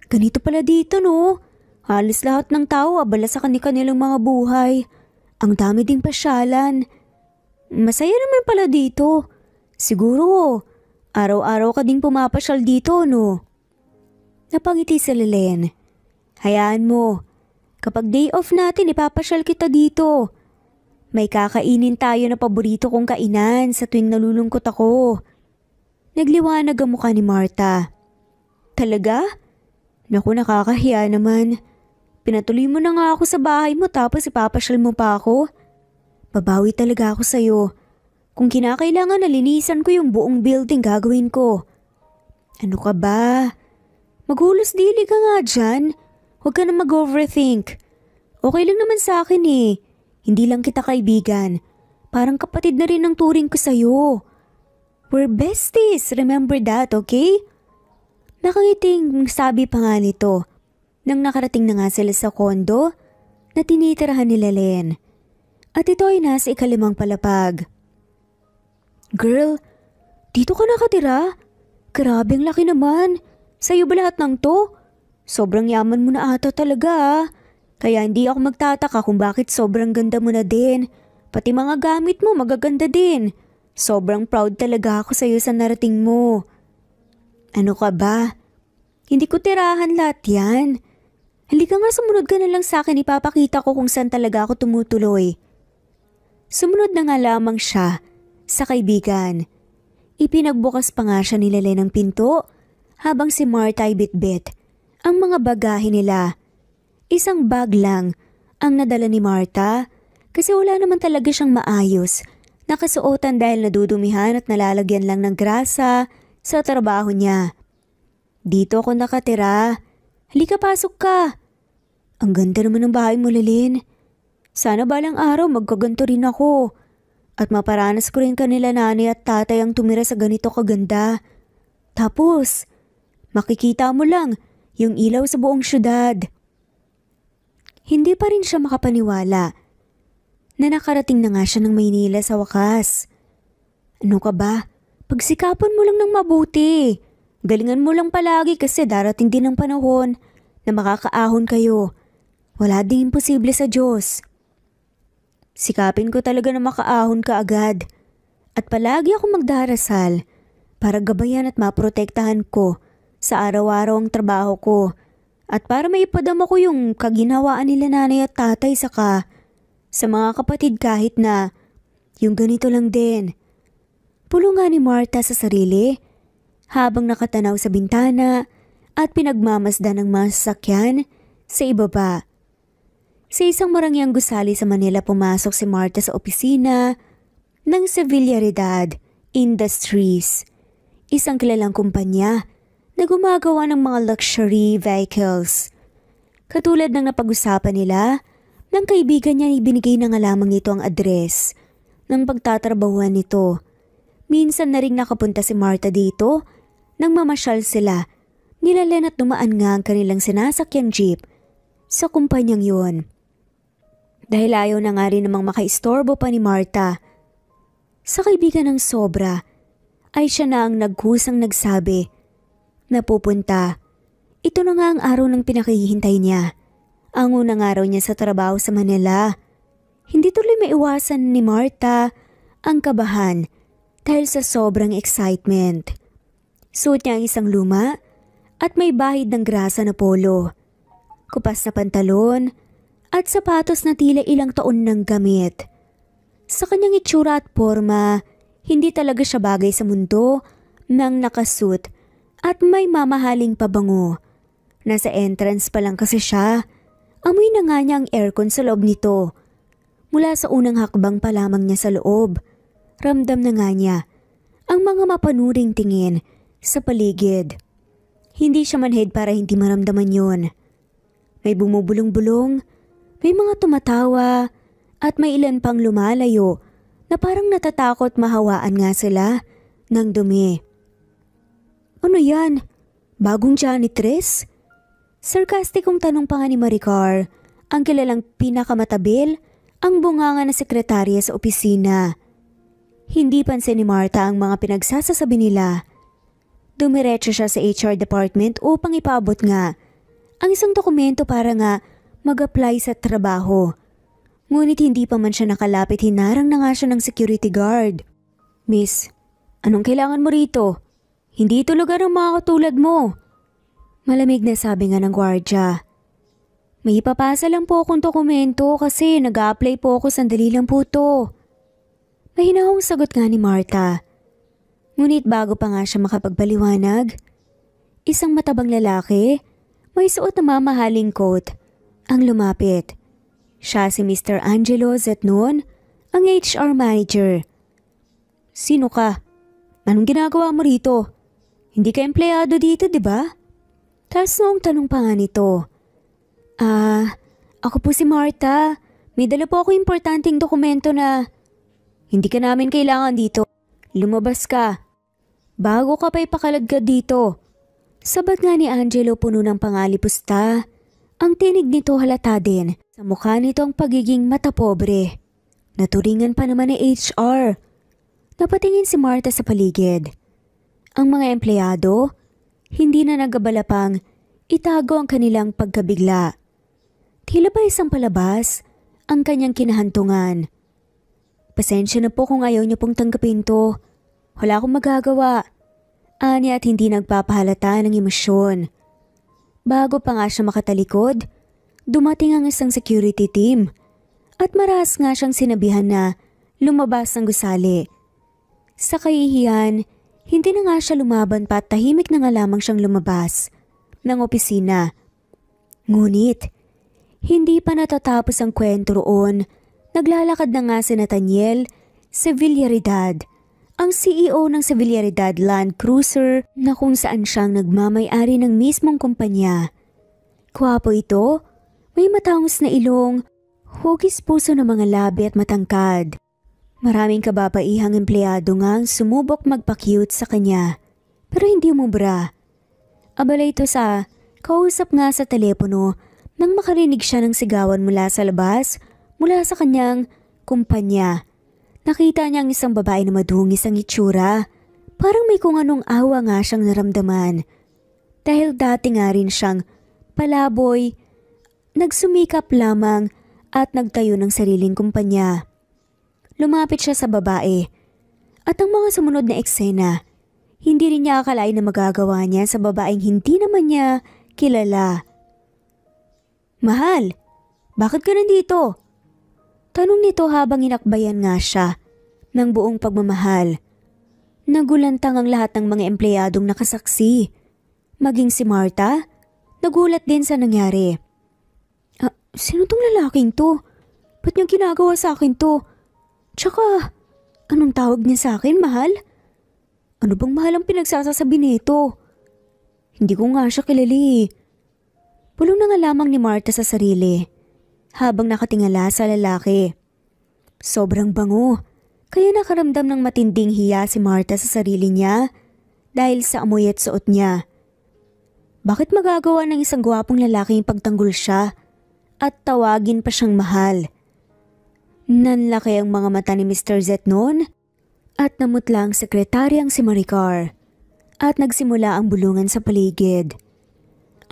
ganito pala dito no. Halos lahat ng tao abala sa kanilang mga buhay. Ang dami ding pasyalan. Masaya naman pala dito. Siguro, araw-araw ka ding pumapasyal dito no. Napangiti si Lalyn. Hayaan mo, kapag day off natin ipapasyal kita dito. May kakainin tayo na paborito kong kainan sa tuwing nalulungkot ako. Nagliwanag ang mukha ni Marta. Talaga? Naku, nakakahiya naman. Pinatuloy mo na nga ako sa bahay mo tapos ipapasyal mo pa ako. Babawi talaga ako sa'yo. Kung kinakailangan nalinisan ko yung buong building gagawin ko. Ano ka ba? Maghulos dili ka nga dyan. Huwag ka na mag-overthink. Okay lang naman sa akin eh. Hindi lang kita kaibigan. Parang kapatid na rin ang turing ko sa'yo. We're besties, remember that, okay? Nakangiting sabi pa nga nito nang nakarating na nga sila sa kondo na tinitirahan ni Lalyn. At ito ay nasa ikalimang palapag. Girl, dito ka nakatira? Grabe ang laki naman. Sa'yo ba lahat ng to? Sobrang yaman mo na ata talaga ah. Kaya hindi ako magtataka kung bakit sobrang ganda mo na din. Pati mga gamit mo magaganda din. Sobrang proud talaga ako sa iyo sa narating mo. Ano ka ba? Hindi ko tirahan lahat yan. Halika nga, sumunod ka na lang sa akin, ipapakita ko kung saan talaga ako tumutuloy. Sumunod na nga lamang siya sa kaibigan. Ipinagbukas pa nga siya ni Lele ng pinto habang si Marta ay bitbit ang mga bagahe nila. Isang bag lang ang nadala ni Marta kasi wala naman talaga siyang maayos na kasuotan dahil nadudumihan at nalalagyan lang ng grasa sa trabaho niya. Dito ako nakatira. Halika, pasok ka. Ang ganda naman ng bahay mo, Lilin. Sana balang araw magkaganto rin ako. At maparanas ko rin kanila nanay at tatay ang tumira sa ganito kaganda. Tapos, makikita mo lang yung ilaw sa buong syudad. Hindi pa rin siya makapaniwala na nakarating na nga siya ng Maynila sa wakas. Ano ka ba? Pagsikapan mo lang ng mabuti. Galingan mo lang palagi kasi darating din ang panahon na makakaahon kayo. Wala ding imposible sa Diyos. Sikapin ko talaga na makaahon ka agad. At palagi ako magdarasal para gabayan at maprotektahan ko sa araw-araw ang trabaho ko. At para maipadama ko yung kaginawaan nila nanay at tatay saka sa mga kapatid kahit na yung ganito lang din. Pulungan ni Marta sa sarili habang nakatanaw sa bintana at pinagmamasdan ng mga sasakyan sa ibaba. Sa isang marangyang gusali sa Manila pumasok si Marta sa opisina ng Sevillaridad Industries, isang kilalang kumpanya na gumagawa ng mga luxury vehicles. Katulad ng napag-usapan nila, ng kaibigan niya ibinigay na nga lamang nito ang address ng pagtatrabahuan nito. Minsan na rin nakapunta si Marta dito nang mamasyal sila. Nilalen at dumaan nga ang kanilang sinasakyang jeep sa kumpanyang yun. Dahil ayaw na nga rin namang makaistorbo pa ni Marta. Sa kaibigan ng sobra, ay siya na ang nagkusang nagsabi na pupunta. Ito na nga ang araw ng pinakihintay niya. Ang unang araw niya sa trabaho sa Manila. Hindi tuloy maiwasan ni Marta ang kabahan dahil sa sobrang excitement. Suot niya ang isang luma at may bahid ng grasa na polo, kupas na pantalon at sapatos na tila ilang taon nang gamit. Sa kanyang itsura at forma, hindi talaga siya bagay sa mundo ng nakasuit at may mamahaling pabango. Nasa entrance pa lang kasi siya. Amoy na nga niya ang aircon sa loob nito. Mula sa unang hakbang pa lamang niya sa loob, ramdam na nga niya ang mga mapanuring tingin sa paligid. Hindi siya manhid para hindi maramdaman yon. May bumubulong-bulong, may mga tumatawa at may ilan pang lumalayo na parang natatakot mahawaan nga sila ng dumi. Ano yan? Bagong janitress? Sarkastikong tanong pa nga ni Maricar, ang kilalang pinakamatabil, ang bunganga na sekretarya sa opisina. Hindi pansin ni Marta ang mga pinagsasasabi nila. Dumiretso siya sa HR department upang ipaabot nga ang isang dokumento para nga mag-apply sa trabaho. Ngunit hindi pa man siya nakalapit, hinarang na nga siya ng security guard. Miss, anong kailangan mo rito? Hindi ito lugar ng mga katulad mo. Malamig na sabi nga ng gwardya. May ipapasa lang po akong dokumento kasi nag-a-apply po ako, sandali lang po to. Mahinahong sagot nga ni Marta. Ngunit bago pa nga siya makapagbaliwanag, isang matabang lalaki, may suot na mamahaling coat, ang lumapit. Siya si Mr. Angelo Zetnon, ang HR manager. Sino ka? Anong ginagawa mo rito? Hindi ka empleyado dito, di ba? Tapos noong tanong pa nga nito. Ako po si Marta. May dala po ako importanteng dokumento na hindi ka namin kailangan dito. Lumabas ka. Bago ka pa ipakaladkad dito. Sabat nga ni Angelo puno ng pangalipusta. Ang tinig nito halata din sa mukha nito ang pagiging matapobre. Naturingan pa naman ni HR. Napatingin si Marta sa paligid. Ang mga empleyado, hindi na nagabala pang itago ang kanilang pagkabigla. Tila ba isang palabas ang kanyang kinahantungan. Pasensya na po kung ayaw niyo pong tanggapin to. Wala akong magagawa. Ani at hindi nagpapahalata ng emosyon. Bago pa nga siya makatalikod, dumating ang isang security team at marahas nga siyang sinabihan na lumabas ng gusali. Sa kahihiyan, hindi na nga siya lumaban pa at tahimik na nga lamang siyang lumabas ng opisina. Ngunit, hindi pa natatapos ang kwento roon. Naglalakad na nga si Nathaniel Sevillaridad, ang CEO ng Sevillaridad Land Cruiser na kung saan siyang nagmamay-ari ng mismong kumpanya. Gwapo ito, may matangos na ilong, hugis puso ng mga labi at matangkad. Maraming kababaihang empleyado nga ang sumubok magpa-cute sa kanya, pero hindi umubra. Abala ito sa kausap nga sa telepono nang makarinig siya ng sigawan mula sa labas, mula sa kanyang kumpanya. Nakita niya ang isang babae na madungis ang itsura. Parang may kung anong awa nga siyang naramdaman. Dahil dati nga rin siyang palaboy, nagsumikap lamang at nagtayo ng sariling kumpanya. Lumapit siya sa babae. At ang mga sumunod na eksena, hindi rin niya akalain na magagawa niya sa babaeng hindi naman niya kilala. "Mahal, bakit ka nandito?" Tanong nito habang inakbayan nga siya ng buong pagmamahal. Nagulantang ang lahat ng mga empleyadong nakasaksi. Maging si Marta, nagulat din sa nangyari. Sino tong lalaking to? Ba't niyang ginagawa sa akin to? Tsaka, anong tawag niya sa akin, mahal? Ano bang mahal ang pinagsasasabi nito? Hindi ko nga siya kilala. Bulong na nga lamang ni Marta sa sarili habang nakatingala sa lalaki. Sobrang bango, kaya nakaramdam ng matinding hiya si Marta sa sarili niya dahil sa amoy at suot niya. Bakit magagawa ng isang gwapong lalaki yung pagtanggol siya at tawagin pa siyang mahal? Nanlaki ang mga mata ni Mr. Z noon at namutla ang sekretaryang si Maricar at nagsimula ang bulungan sa paligid.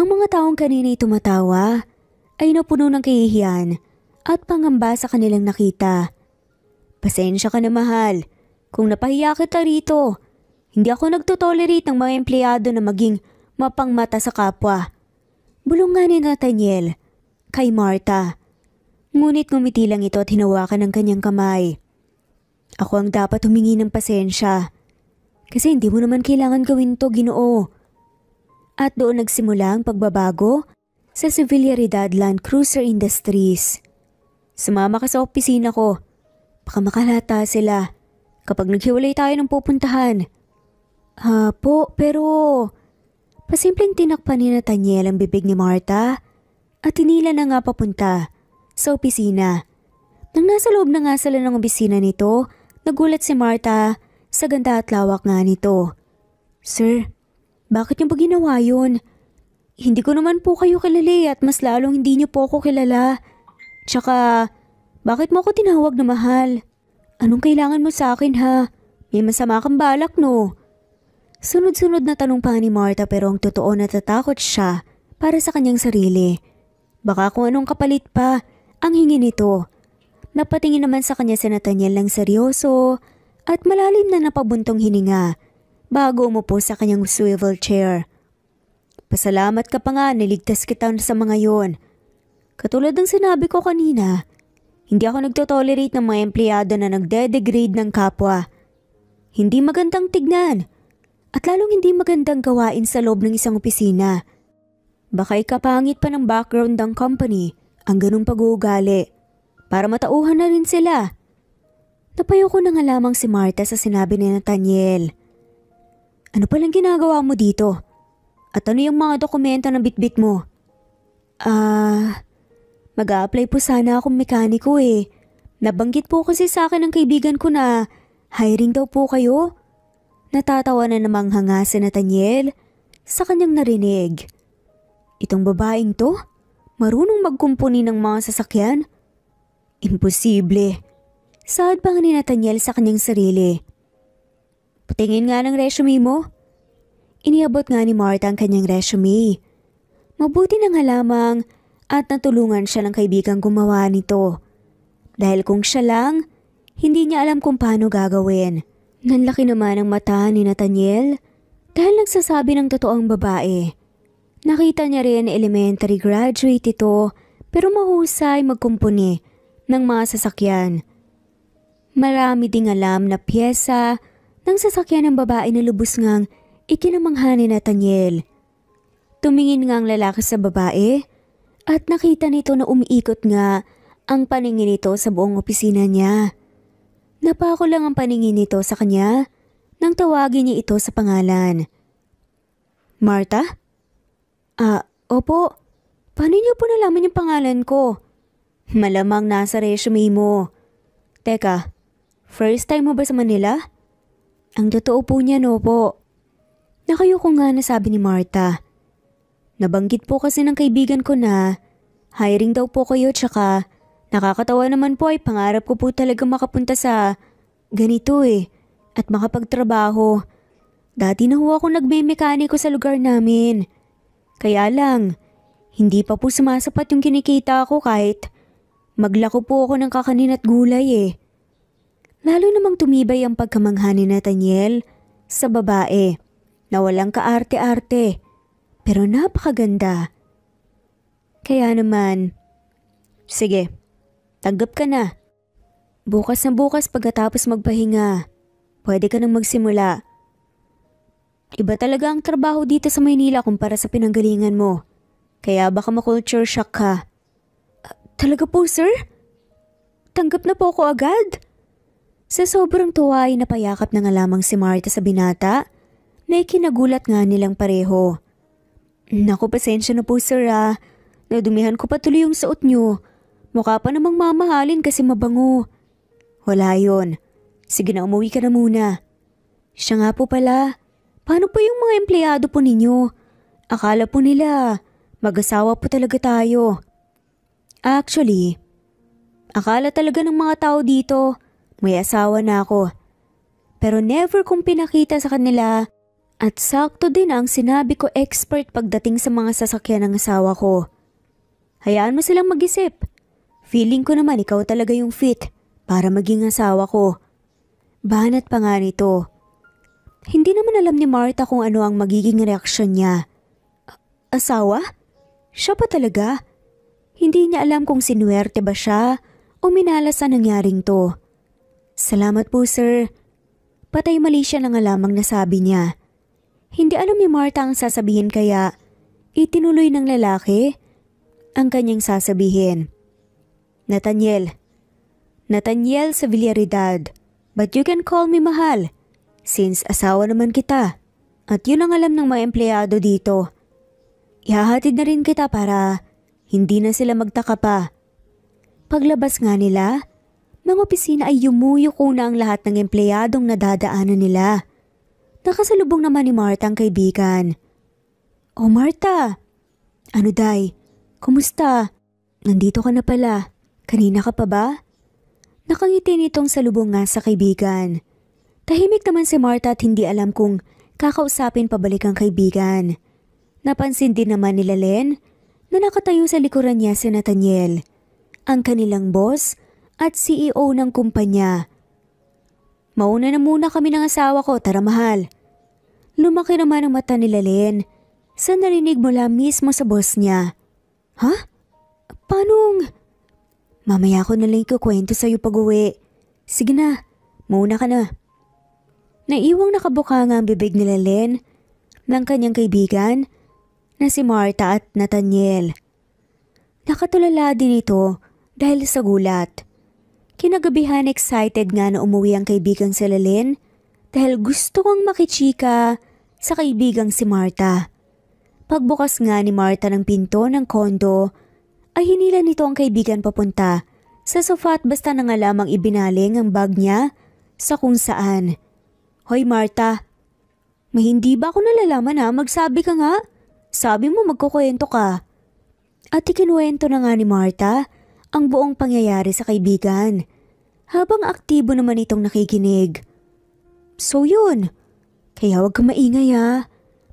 Ang mga taong kanina'y tumatawa ay napuno ng kahihiyan at pangamba sa kanilang nakita. Pasensya ka na, mahal. Kung napahiya kita rito, hindi ako nagtotolerate ng mga empleyado na maging mapangmata sa kapwa. Bulong nga ni Nathaniel kay Marta. Ngunit ngumiti lang ito at hinawakan ng kanyang kamay. Ako ang dapat humingi ng pasensya. Kasi hindi mo naman kailangan gawin to, Ginoo. At doon nagsimula ang pagbabago sa Sevillaridad Land Cruiser Industries. Sumama ka sa opisina ko. Baka makalata sila kapag naghiwalay tayo ng pupuntahan. Po, pero... Pasimpleng tinakpan ni Nathaniel ang bibig ni Marta at tinila na nga papunta sa opisina. Nang nasa loob na nga sila ng opisina nito, nagulat si Marta sa ganda at lawak nga nito. Sir, bakit niyo ba ginawa yun? Hindi ko naman po kayo kilala at mas lalong hindi niyo po ako kilala. Tsaka, bakit mo ako tinawag na mahal? Anong kailangan mo sa akin, ha? May masama kang balak, no? Sunod-sunod na tanong pa ni Marta pero ang totoo natatakot siya para sa kanyang sarili. Baka kung anong kapalit pa ang hingi nito. Napatingin naman sa kanya si Nathaniel ng seryoso at malalim na napabuntong hininga bago umupo sa kanyang swivel chair. Pasalamat ka pa nga, niligtas kita sa mga yon. Katulad ng sinabi ko kanina, hindi ako nagtotolerate ng mga empleyado na nagde-degrade ng kapwa. Hindi magandang tignan at lalong hindi magandang gawain sa loob ng isang opisina. Baka ikapangit pa ng background ng company ang ganung pag-uugali para matauhan na rin sila. Napayo ko na nga lamang si Marta sa sinabi ni Nathaniel. Ano palang ginagawa mo dito? At ano yung mga dokumento na bitbit mo? Mag-a-apply po sana akong mekaniko eh. Nabanggit po kasi sa akin ng kaibigan ko na hiring daw po kayo. Natatawa na namang hanga si Nathaniel sa kanyang narinig. Itong babaeng to, marunong magkumpuni ng mga sasakyan? Imposible. Saad pa nga ni Nathaniel sa kanyang sarili. Patingin nga ng resume mo. Iniabot nga ni Marta ang kanyang resume. Mabuti na nga lamang at natulungan siya ng kaibigang gumawa nito. Dahil kung siya lang, Hindi niya alam kung paano gagawin. Nanlaki naman ang mata ni Nathaniel dahil nagsasabi ng totoong babae. Nakita niya rin elementary graduate ito pero mahusay magkumpuni ng mga sasakyan. Marami ding alam na pyesa ng sasakyan ng babae na lubos ngang ikinamangha ni Nathaniel. Tumingin nga ang lalaki sa babae at nakita nito na umiikot nga ang paningin nito sa buong opisina niya. Napako lang ang paningin nito sa kanya nang tawagin niya ito sa pangalan. Martha? Opo. Paano niyo po nalaman yung pangalan ko? Malamang nasa resume mo. Teka, first time mo ba sa Manila? Ang totoo po niya, no po. Nakayuko nga na sabi ni Martha. Nabanggit po kasi ng kaibigan ko na hiring daw po kayo tsaka nakakatawa naman po ay pangarap ko po talaga makapunta sa ganito at makapagtrabaho. Dati na ho ako nagme-mekaniko sa lugar namin. Kaya lang, hindi pa po sumasapat yung kinikita ko kahit maglako po ako ng kakanin at gulay. Lalo namang tumibay ang pagkamangha ni Nathaniel sa babae na walang kaarte-arte pero napakaganda. Kaya naman, sige, tanggap ka na. Bukas na bukas pagkatapos magpahinga, pwede ka nang magsimula. Iba talaga ang trabaho dito sa Maynila kumpara sa pinanggalingan mo. Kaya baka ma-culture shock ka. Talaga po, sir? Tanggap na po ako agad? Sa sobrang tuwa ay napayakap na nga lamang si Martha sa binata na ikinagulat nga nilang pareho. Naku, pasensya na po sir Nadumihan ko pa tuloy yung suot nyo. Mukha pa namang mamahalin kasi mabango. Wala yon. Sige na, umuwi ka na muna. Siya nga po pala. Paano po yung mga empleyado po ninyo? Akala po nila mag-asawa po talaga tayo. Actually, akala talaga ng mga tao dito may asawa na ako. Pero never kong pinakita sa kanila at sakto din ang sinabi ko expert pagdating sa mga sasakyan ng asawa ko. Hayaan mo silang mag-isip. Feeling ko naman ikaw talaga yung fit para maging asawa ko. Banat pa nga nito. Hindi naman alam ni Martha kung ano ang magiging reaksyon niya. Asawa? Siya pa talaga? Hindi niya alam kung sinuwerte ba siya o minalas sa nangyaring to. Salamat po sir. Patay mali siya na nga lamang nasabi niya. Hindi alam ni Martha ang sasabihin kaya itinuloy ng lalaki ang kanyang sasabihin. Nathaniel sa Villaridad, but you can call me mahal since asawa naman kita at yun ang alam ng mga empleyado dito. Ihahatid na rin kita para hindi na sila magtaka pa. Paglabas nga nila, ng opisina ay yumuyuko na ang lahat ng empleyadong nadadaanan nila. Nakasalubong naman ni Martha ang kaibigan. Oh Martha! Ano day? Kumusta? Nandito ka na pala. Kanina ka pa ba? Nakangiti nitong salubong nga sa kaibigan. Tahimik naman si Martha at hindi alam kung kakausapin pabalik ang kaibigan. Napansin din naman nila Len na nakatayo sa likuran niya si Nathaniel, ang kanilang boss at CEO ng kumpanya. Mauna na muna kami ng asawa ko, tara mahal. Lumaki naman ang mata nila Len sa narinig mula mismo sa boss niya. Ha? Paanong? Mamaya ko na lang ikukwento sa'yo pag-uwi. Sige na, mauna ka na. Naiwang nakabuka nga ang bibig nila Len ng kanyang kaibigan na si Martha at Nathaniel. Nakatulala din ito dahil sa gulat. Kinagabihan excited nga na umuwi ang kaibigang si Len dahil gusto kong makichika sa kaibigang si Martha. Pagbukas nga ni Martha ng pinto ng kondo ay hinila nito ang kaibigan papunta sa sofa at basta na nga lamang ibinaling ang bag niya sa kung saan. Hoy Martha, may hindi ba ako nalalaman magsabi ka nga? Sabi mo magkukwento ka. At ikinuwento na nga ni Martha ang buong pangyayari sa kaibigan habang aktibo naman itong nakikinig. So yun, kaya wag ka maingay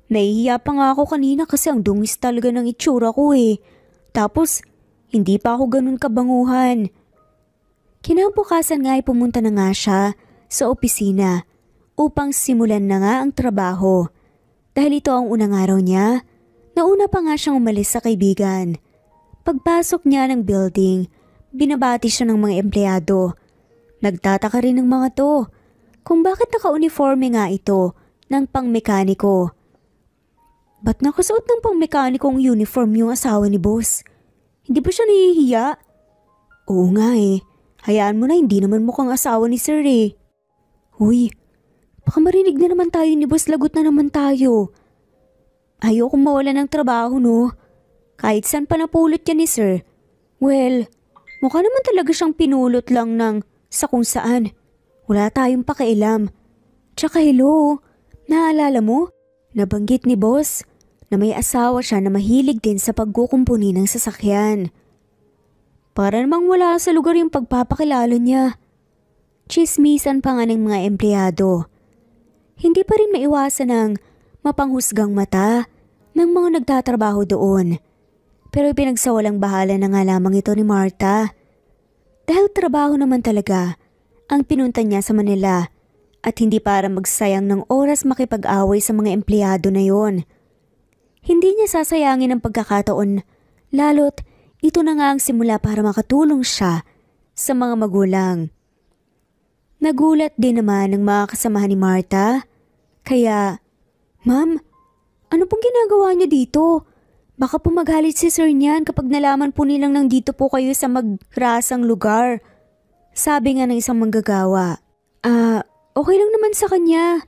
Nahihiya pa nga ako kanina kasi ang dungis talaga ng itsura ko Tapos, hindi pa ako ganun kabanguhan. Kinabukasan nga ay pumunta na nga siya sa opisina upang simulan na nga ang trabaho. Dahil ito ang unang araw niya, nauna pa nga siyang umalis sa kaibigan. Pagpasok niya ng building, binabati siya ng mga empleyado. Nagtataka rin ng mga to kung bakit naka-uniforme nga ito ng pangmekaniko. Ba't nakasuot ng pangmekanikong uniform yung asawa ni boss? Hindi ba siya nahihiya? Oo nga eh. Hayaan mo na, hindi naman mukhang asawa ni sir eh. Uy, baka marinig na naman tayo ni boss, lagot na naman tayo. Ayokong mawala ng trabaho no. Kahit saan pa napulot yan ni sir. Well, mukha naman talaga siyang pinulot lang ng sa kung saan. Wala tayong pakialam. Tsaka hello, naalala mo? Nabanggit ni boss na may asawa siya na mahilig din sa pagkukumpuni ng sasakyan. Para namang wala sa lugar yung pagpapakilala niya. Chismisan pa nga ng mga empleyado. Hindi pa rin maiwasan ang mapanghusgang mata ng mga nagtatrabaho doon. Pero pinagsawalang bahala na nga lamang ito ni Martha. Dahil trabaho naman talaga ang pinunta niya sa Manila at hindi para magsayang ng oras makipag-away sa mga empleyado na yon. Hindi niya sasayangin ang pagkakataon, lalo't ito na nga ang simula para makatulong siya sa mga magulang. Nagulat din naman ng mga kasamahan ni Martha. Kaya, Ma'am, ano pong ginagawa niyo dito? Baka po magalit si sir niyan kapag nalaman po nilang nandito po kayo sa magrasang lugar. Sabi nga ng isang manggagawa. Okay lang naman sa kanya.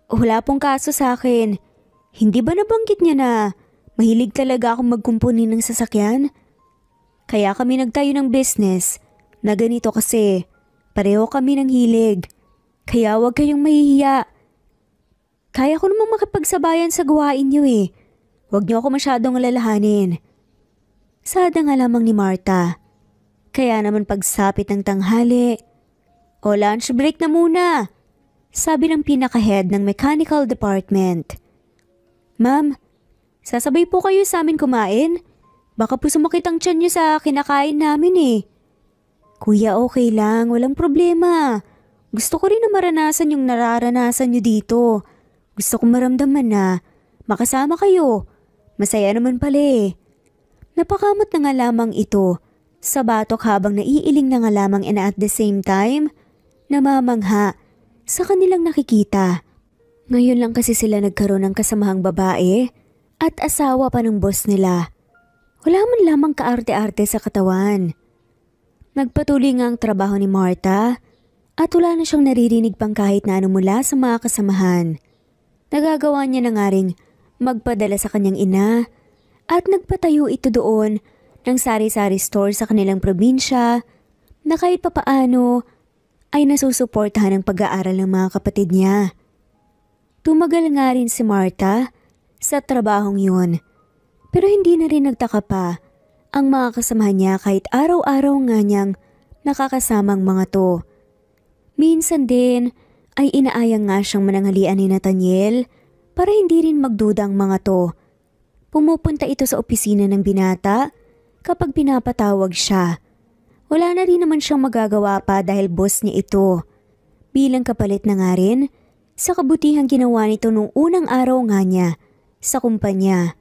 Wala pong kaso sa akin. Hindi ba nabanggit niya na mahilig talaga akong magkumpuni ng sasakyan? Kaya kami nagtayo ng business na ganito kasi pareho kami ng hilig. Kaya huwag kayong mahihiya. Kaya ko namang makipagsabayan sa gawain niyo eh. Huwag niyo ako masyadong alalahanin. Sada nga lamang ni Martha. Kaya naman pagsapit ng tanghali, o lunch break na muna, sabi ng pinaka-head ng mechanical department. Ma'am, sasabay po kayo sa amin kumain? Baka po sumakit ang tiyan niyo sa kinakain namin eh. Kuya, okay lang, walang problema. Gusto ko rin na maranasan yung nararanasan niyo dito. Gusto kong maramdaman na makasama kayo. Masaya naman pala eh. Napakamot na nga lamang ito sa batok habang naiiling na nga lamang and at the same time, namamangha sa kanilang nakikita. Ngayon lang kasi sila nagkaroon ng kasamahang babae at asawa pa ng boss nila. Wala man lamang kaarte-arte sa katawan. Nagpatuloy nga ang trabaho ni Martha at wala na siyang naririnig pang kahit na ano mula sa mga kasamahan. Nagagawa niya na nga ring magpadala sa kanyang ina at nagpatayo ito doon ng sari-sari store sa kanilang probinsya na kahit papaano ay nasusuportahan ang pag-aaral ng mga kapatid niya. Tumagal nga rin si Martha sa trabahong yun, pero hindi na rin nagtaka pa ang mga kasamahan niya kahit araw-araw nga niyang nakakasamang mga to. Minsan din ay inaayang nga siyang mananghalian ni Nathaniel para hindi rin magduda ang mga to. Pumupunta ito sa opisina ng binata kapag pinapatawag siya. Wala na rin naman siyang magagawa pa dahil boss niya ito. Bilang kapalit na nga rin sa kabutihang ginawa nito nung unang araw nga niya sa kumpanya.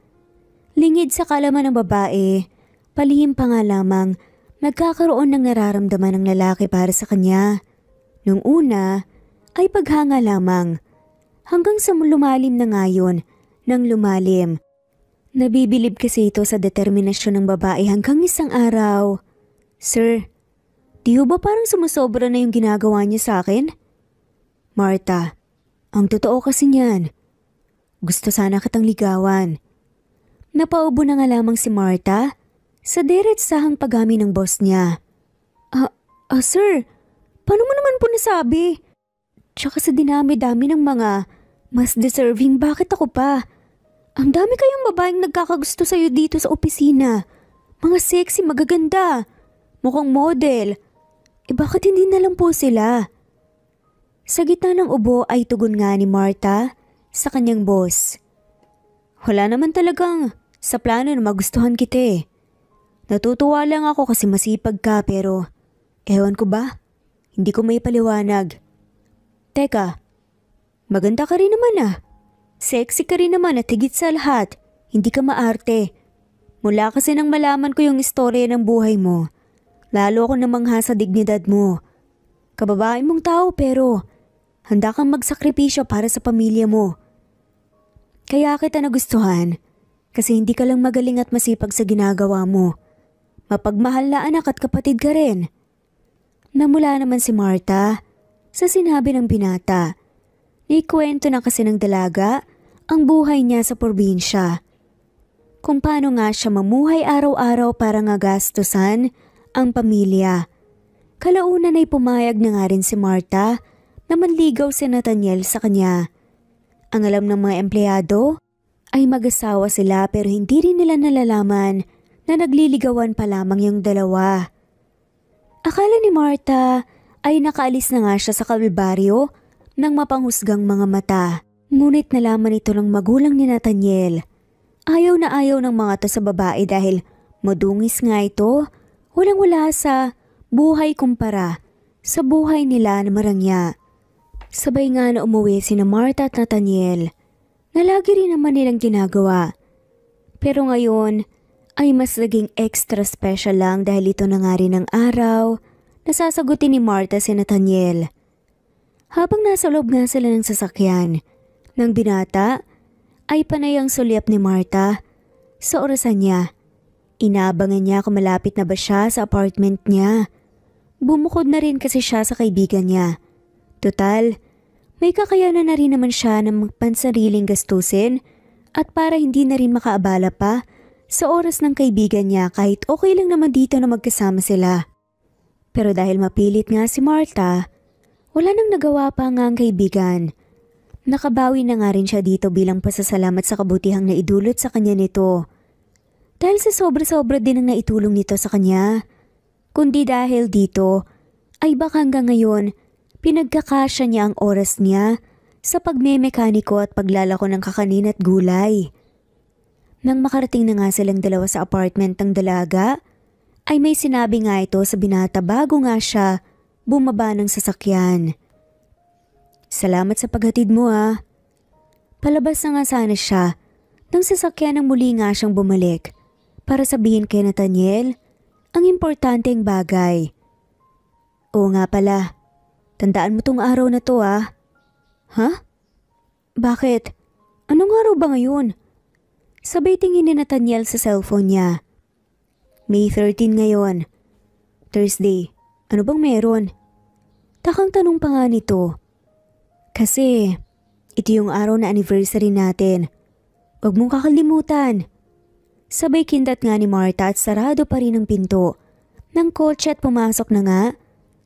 Lingid sa kalaman ng babae, palihim pa nga lamang nagkakaroon ng nararamdaman ng lalaki para sa kanya. Nung una ay paghanga lamang hanggang sa lumalim na ngayon ng lumalim. Nabibilib kasi ito sa determinasyon ng babae hanggang isang araw. Sir, di ba parang sumusobra na yung ginagawa niya sa akin? Martha, ang totoo kasi niyan. Gusto sana kitang ligawan. Napaubo na nga lamang si Martha sa diretsahang paghami ng boss niya. Sir, paano mo naman po nasabi? Tsaka sa dinami-dami ng mga mas deserving, bakit ako pa? Ang dami kayong babaeng nagkakagusto sa'yo dito sa opisina. Mga sexy, magaganda. Mukhang model. Bakit hindi na lang po sila? Sa gitna ng ubo ay tugon nga ni Martha sa kanyang boss. Wala naman talagang sa plano na magustuhan kita eh. Natutuwa lang ako kasi masipag ka pero Ewan ko ba? Hindi ko may paliwanag. Teka, maganda ka rin naman ah. Sexy ka rin naman at higit sa lahat, hindi ka maarte. Mula kasi nang malaman ko yung istorya ng buhay mo, lalo ako namangha sa dignidad mo. Kababae mong tao pero handa kang magsakripisyo para sa pamilya mo. Kaya kita nagustuhan kasi hindi ka lang magaling at masipag sa ginagawa mo. Mapagmahal na anak at kapatid ka rin. Namula naman si Martha sa sinabi ng binata. Ikwento na kasi ng dalaga ang buhay niya sa probinsya. Kung paano nga siya mamuhay araw-araw para nga gastusan ang pamilya. Kalaunan ay pumayag na nga rin si Martha na manligaw si Nathaniel sa kanya. Ang alam ng mga empleyado ay mag-asawa sila pero hindi rin nila nalalaman na nagliligawan pa lamang yung dalawa. Akala ni Martha ay nakaalis na nga siya sa kalbaryo ng mapanghusgang mga mata. Ngunit nalaman ito ng magulang ni Nathaniel. Ayaw na ayaw ng mga to sa babae dahil madungis nga ito, walang-wala sa buhay kumpara sa buhay nila na marangya. Sabay nga na umuwi sina Martha at Nathaniel na lagi rin naman nilang ginagawa. Pero ngayon ay mas naging extra special lang dahil ito na nga rin ang araw na sasagutin ni Martha si Nathaniel. Habang nasa loob nga sila ng sasakyan ng binata ay panay ang sulyap ni Martha sa orasan niya. Inaabangan niya kung malapit na ba siya sa apartment niya. Bumukod na rin kasi siya sa kaibigan niya. Total, may kakayanan na rin naman siya ng magpansariling gastusin at para hindi na rin makaabala pa sa oras ng kaibigan niya kahit okay lang naman dito na magkasama sila. Pero dahil mapilit nga si Martha, wala nang nagawa pa nga ang kaibigan. Nakabawi na nga rin siya dito bilang pasasalamat sa kabutihang naidulot sa kanya nito. Dahil sa sobra-sobra din ang naitulong nito sa kanya. Kundi dahil dito ay baka hanggang ngayon pinagkakasya niya ang oras niya sa pagmemekaniko at paglalako ng kakanin at gulay. Nang makarating na nga silang dalawa sa apartment ng dalaga, ay may sinabi nga ito sa binata bago nga siya bumaba ng sasakyan. Salamat sa paghatid mo ah. Palabas na nga sana siya nang sasakyan ng muli nga siyang bumalik para sabihin kay Nathaniel ang importanteng bagay. Oo nga pala, tandaan mo tong araw na to ah. Ha? Bakit? Anong araw ba ngayon? Sabay tingin ni Nathaniel sa cellphone niya. May 13 ngayon. Thursday. Ano bang meron? Takang tanong pa nga nito. Kasi ito yung araw na anniversary natin. Huwag mong kakalimutan. Sabay kindat nga ni Martha at sarado pa rin ang pinto ng kotse at pumasok na nga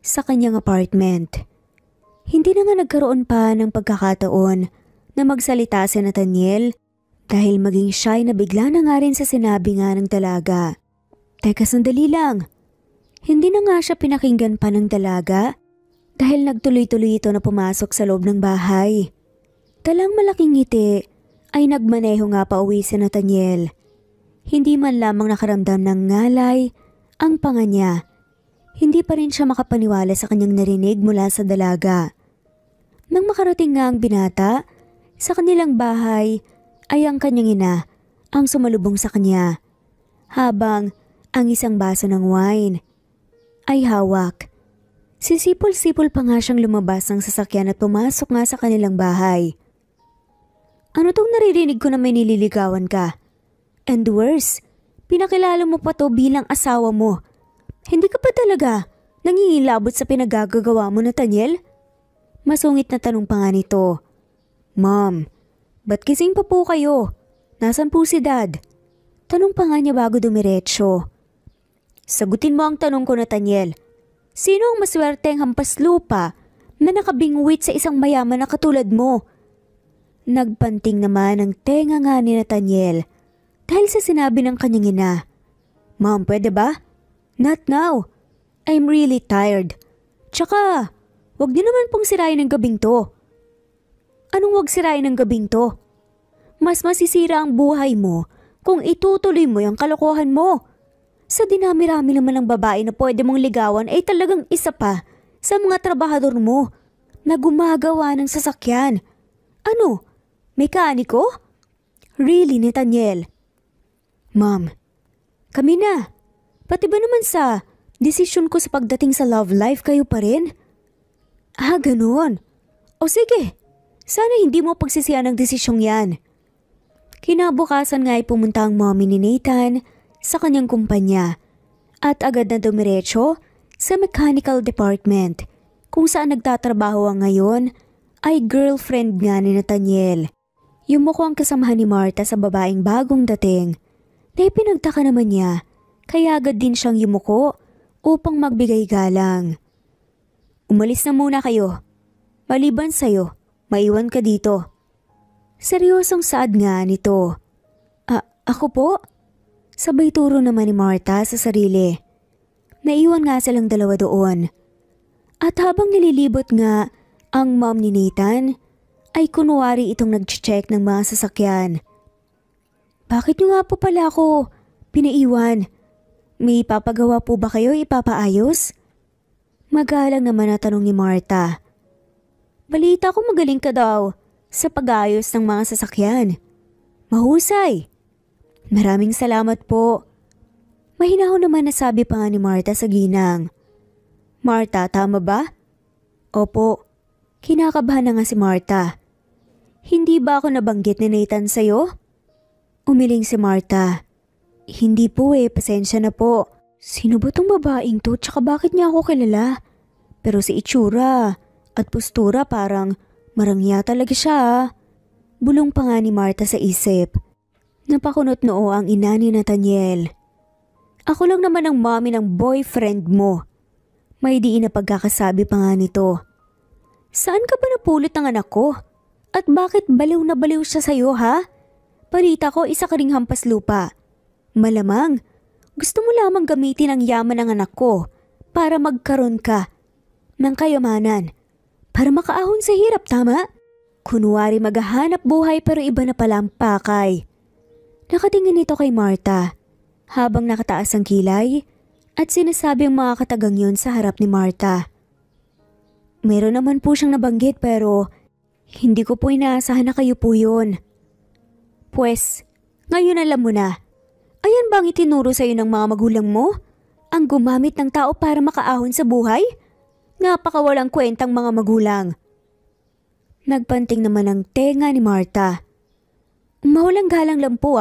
sa kanyang apartment. Hindi na nga nagkaroon pa ng pagkakataon na magsalita si Nathaniel dahil maging shy na bigla na nga rin sa sinabi nga ng dalaga. Teka sandali lang. Hindi na nga siya pinakinggan pa ng dalaga dahil nagtuloy-tuloy ito na pumasok sa loob ng bahay. Talang malaking ngiti ay nagmaneho nga pa uwi si Nathaniel. Hindi man lamang nakaramdam ng ngalay ang panga niya. Hindi pa rin siya makapaniwala sa kanyang narinig mula sa dalaga. Nang makarating nga ang binata sa kanilang bahay ay ang kanyang ina ang sumalubong sa kanya habang ang isang baso ng wine ay hawak. Sisipol-sipol pa nga siyang lumabas ng sasakyan at pumasok nga sa kanilang bahay. Ano tong naririnig ko na may nililigawan ka? And worse, pinakilala mo pa to bilang asawa mo. Hindi ka pa talaga nangingilabot sa pinagagagawa mo, Nathaniel? Masungit na tanong pa nga nito. Mom, ba't kising pa po kayo? Nasaan po si Dad? Tanong pa nga niya bago dumiretso. Sagutin mo ang tanong ko, Nathaniel. Sino ang maswerteng hampas lupa na nakabingwit sa isang mayaman na katulad mo? Nagpanting naman ang tenga nga ni Nathaniel dahil sa sinabi ng kanyang ina. Mom, pwede ba? Not now. I'm really tired. Tsaka, wag niyo naman pong sirain ang gabing to. Anong wag sirain ang gabing to? Mas masisira ang buhay mo kung itutuloy mo yung kalokohan mo. Sa dinami-rami naman ng babae na pwede mong ligawan ay talagang isa pa sa mga trabahador mo na gumagawa ng sasakyan. Ano? Mekaniko? Really, Nathaniel? Ma'am, kami na. Pati ba naman sa desisyon ko sa pagdating sa love life kayo pa rin? Ah, ganun. O sige, sana hindi mo pagsisihan ang desisyong yan. Kinabukasan nga ay pumunta ang mommy ni Nathan sa kanyang kumpanya at agad na dumiretso sa mechanical department kung saan nagtatrabaho ang ngayon ay girlfriend nga ni Nathaniel. Yumuko ang kasamahan ni Martha sa babaeng bagong dating na ipinagtaka naman niya kaya agad din siyang yumuko upang magbigay galang. Umalis na muna kayo. Maliban sa'yo, maiwan ka dito. Seryosong saad nga nito. Ako po? Sabay turo naman ni Martha sa sarili. Naiwan nga silang dalawa doon. At habang nililibot nga ang mom ni Nathan, ay kunwari itong nag-check ng mga sasakyan. Bakit nyo nga po pala ako pinaiwan? May ipapagawa po ba kayo ipapaayos? Magalang naman na tanong ni Martha. Balita ko magaling ka daw sa pag-ayos ng mga sasakyan. Mahusay. Maraming salamat po. Mahinahon naman na sabi pa nga ni Martha sa ginang. Martha, tama ba? Opo. Kinakabahan na nga si Martha. Hindi ba ako nabanggit ni Nathan sa'yo? Umiling si Martha. Hindi po pasensya na po. Sino ba tong babaeng to tsaka bakit niya ako kilala? Pero si itsura at postura parang marangya talaga siya. Bulong pa nga ni Martha sa isip. Napakunot noo ang ina ni Nathaniel. Ako lang naman ang mommy ng boyfriend mo. May diin na pagkakasabi pa nga nito. Saan ka ba napulot ng anak ko? At bakit baliw na baliw siya sa'yo ha? Balita ko isa ka ring hampas lupa. Malamang, gusto mo lamang gamitin ang yaman ng anak ko para magkaroon ka ng kayamanan. Para makaahon sa hirap, tama? Kunwari maghahanap buhay pero iba na pala ang pakay. Nakatingin ito kay Martha habang nakataas ang kilay at sinasabi ang mga katagang yun sa harap ni Martha. Meron naman po siyang nabanggit pero hindi ko po inaasahan na kayo po yun. Pwes, ngayon alam mo na. Ayan bang itinuro sa'yo ng mga magulang mo? Ang gumamit ng tao para makaahon sa buhay? Napakawalang kwentang mga magulang. Nagpanting naman ang tenga ni Martha. Mawalang galang lang po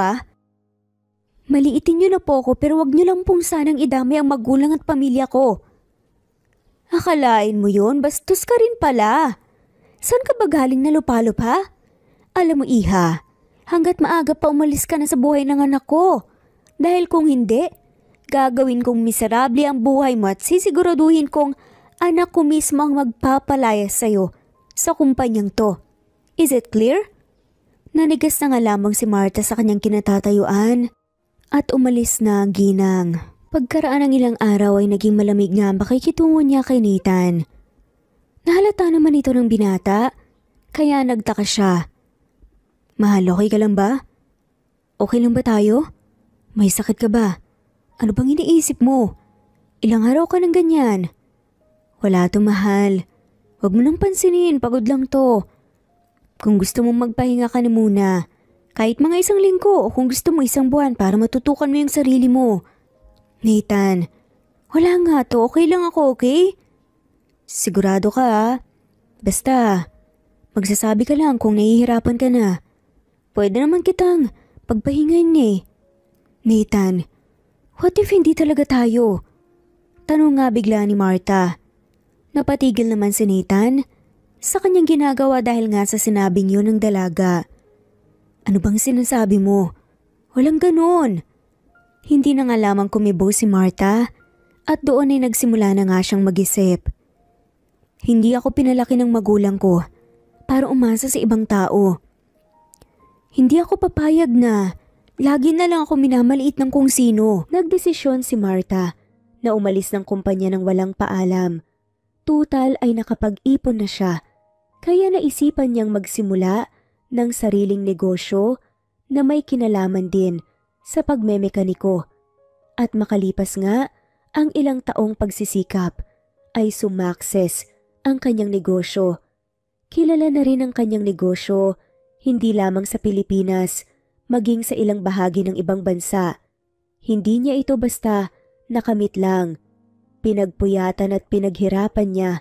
Maliitin niyo na po ako pero wag niyo lang pong sanang idamay ang magulang at pamilya ko. Akalain mo yun, bastos ka rin pala. Saan ka ba galing na lupalop ha? Alam mo iha, hanggat maaga pa umalis ka na sa buhay ng anak ko. Dahil kung hindi, gagawin kong miserable ang buhay mo at sisiguraduhin kong anak ko mismo ang magpapalayas sa'yo sa kumpanyang to. Is it clear? Nanigas na nga lamang si Martha sa kanyang kinatatayuan at umalis na ang ginang. Pagkaraan ng ilang araw ay naging malamig nga ang pakikitungo niya kay Nathan. Nahalata naman ito ng binata, kaya nagtaka siya. Mahal, okay ka lang ba? Okay lang ba tayo? May sakit ka ba? Ano bang iniisip mo? Ilang araw ka ng ganyan? Wala to mahal. Huwag mo nang pansinin, pagod lang to. Kung gusto mong magpahinga ka na muna, kahit mga isang linggo o kung gusto mo isang buwan para matutukan mo yung sarili mo. Nathan, wala nga to, okay lang ako, okay? Sigurado ka Basta, magsasabi ka lang kung nahihirapan ka na. Pwede naman kitang pagpahingahin Nathan, what if hindi talaga tayo? Tanong nga bigla ni Martha. Napatigil naman si Nathan sa kanyang ginagawa dahil nga sa sinabing yun ng dalaga. Ano bang sinasabi mo? Walang ganon. Hindi na nga lamang kumibo si Martha at doon ay nagsimula na nga siyang mag-isip. Hindi ako pinalaki ng magulang ko para umasa sa ibang tao. Hindi ako papayag na lagi na lang ako minamaliit ng kung sino. Nagdesisyon si Martha na umalis ng kumpanya ng walang paalam. Tutal ay nakapag-ipon na siya, kaya naisipan niyang magsimula ng sariling negosyo na may kinalaman din sa pagmemekaniko. At makalipas nga ang ilang taong pagsisikap ay sumakses ang kanyang negosyo. Kilala na rin ang kanyang negosyo hindi lamang sa Pilipinas, maging sa ilang bahagi ng ibang bansa. Hindi niya ito basta nakamit lang. Pinagpuyatan at pinaghirapan niya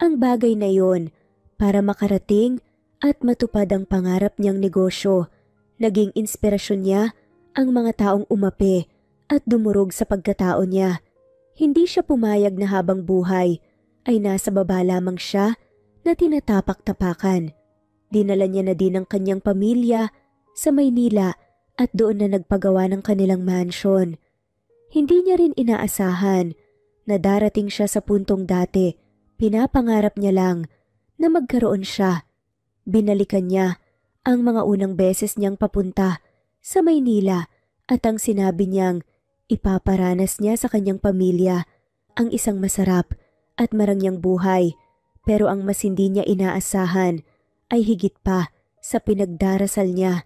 ang bagay na yon para makarating at matupad ang pangarap niyang negosyo. Naging inspirasyon niya ang mga taong umapi at dumurog sa pagkatao niya. Hindi siya pumayag na habang buhay ay nasa baba lamang siya na tinatapak-tapakan. Dinala niya na din ang kanyang pamilya sa Maynila at doon na nagpagawa ng kanilang mansion. Hindi niya rin inaasahan na darating siya sa puntong dati. Pinapangarap niya lang na magkaroon siya. Binalikan niya ang mga unang beses niyang papunta sa Maynila at ang sinabi niyang ipaparanas niya sa kanyang pamilya ang isang masarap at marangyang buhay. Pero ang mas hindi niya inaasahan ay higit pa sa pinagdarasal niya.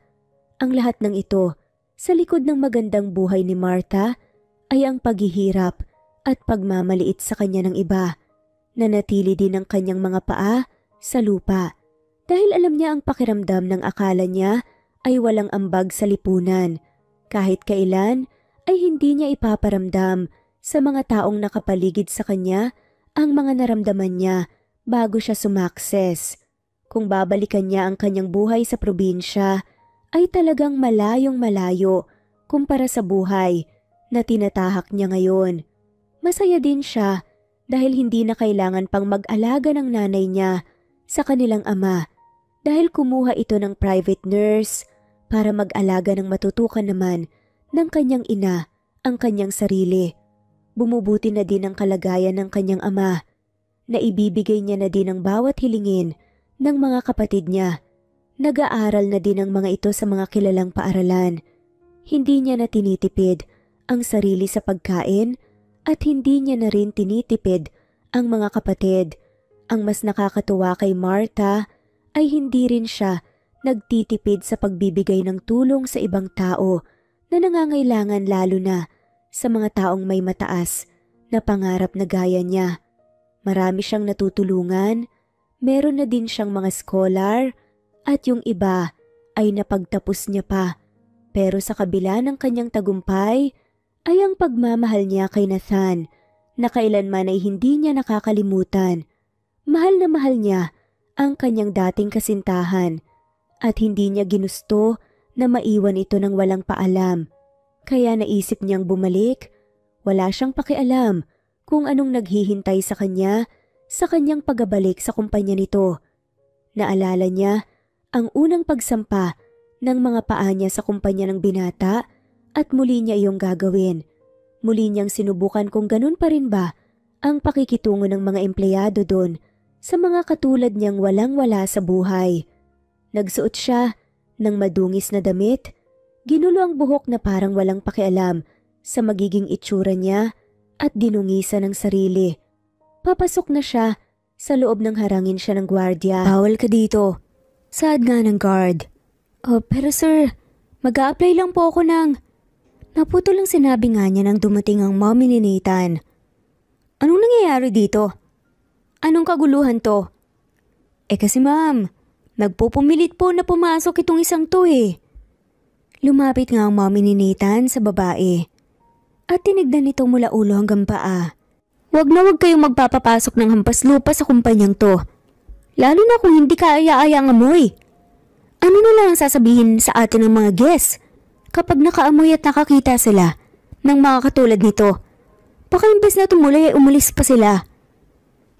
Ang lahat ng ito sa likod ng magandang buhay ni Martha ay ang paghihirap at pagmamaliit sa kanya ng iba. Nanatili din ang kanyang mga paa sa lupa dahil alam niya ang pakiramdam ng akala niya ay walang ambag sa lipunan. Kahit kailan ay hindi niya ipaparamdam sa mga taong nakapaligid sa kanya ang mga naramdaman niya bago siya sumakses. Kung babalikan niya ang kanyang buhay sa probinsya, ay talagang malayong malayo kumpara sa buhay na tinatahak niya ngayon. Masaya din siya dahil hindi na kailangan pang mag-alaga ng nanay niya sa kanilang ama dahil kumuha ito ng private nurse para mag-alaga ng matutukan naman ng kanyang ina ang kanyang sarili. Bumubuti na din ang kalagayan ng kanyang ama na ibibigay niya na din ang bawat hilingin ng mga kapatid niya. Nag-aaral na din ang mga ito sa mga kilalang paaralan. Hindi niya na tinitipid ang sarili sa pagkain at hindi niya na rin tinitipid ang mga kapatid. Ang mas nakakatuwa kay Martha ay hindi rin siya nagtitipid sa pagbibigay ng tulong sa ibang tao na nangangailangan, lalo na sa mga taong may mataas na pangarap na gaya niya. Marami siyang natutulungan. Meron na din siyang mga scholar at yung iba ay napagtapos niya pa. Pero sa kabila ng kanyang tagumpay ay ang pagmamahal niya kay Nathan na kailanman ay hindi niya nakakalimutan. Mahal na mahal niya ang kanyang dating kasintahan at hindi niya ginusto na maiwan ito ng walang paalam. Kaya naisip niyang bumalik. Wala siyang pakialam kung anong naghihintay sa kanya sa kanyang pagbabalik sa kumpanya nito. Naalala niya ang unang pagsampa ng mga paa niya sa kumpanya ng binata at muli niya iyong gagawin. Muli niyang sinubukan kung ganun pa rin ba ang pakikitungo ng mga empleyado doon sa mga katulad niyang walang-wala sa buhay. Nagsuot siya ng madungis na damit, ginulo ang buhok na parang walang pakialam sa magiging itsura niya at dinungisan ng sarili. Papasok na siya. Sa loob ng harangin siya ng gwardiya. Bawal ka dito. Saad nga ng guard. Oh, pero sir, mag-a-apply lang po ako ng... Naputol lang sinabi nga niya nang dumating ang mommy ni Nathan. Anong nangyayari dito? Anong kaguluhan to? Kasi ma'am, nagpupumilit po na pumasok itong isang to eh. Lumapit nga ang mommy ni Nathan sa babae. At tinignan nito mula ulo hanggang paa. Wag na wag kayong magpapapasok ng hampas lupa sa kumpanyang to. Lalo na kung hindi kaaya-aya ang amoy. Ano na lang ang sasabihin sa atin ng mga guests kapag nakaamoy at nakakita sila ng mga katulad nito? Baka imbes na tumuloy ay umalis pa sila.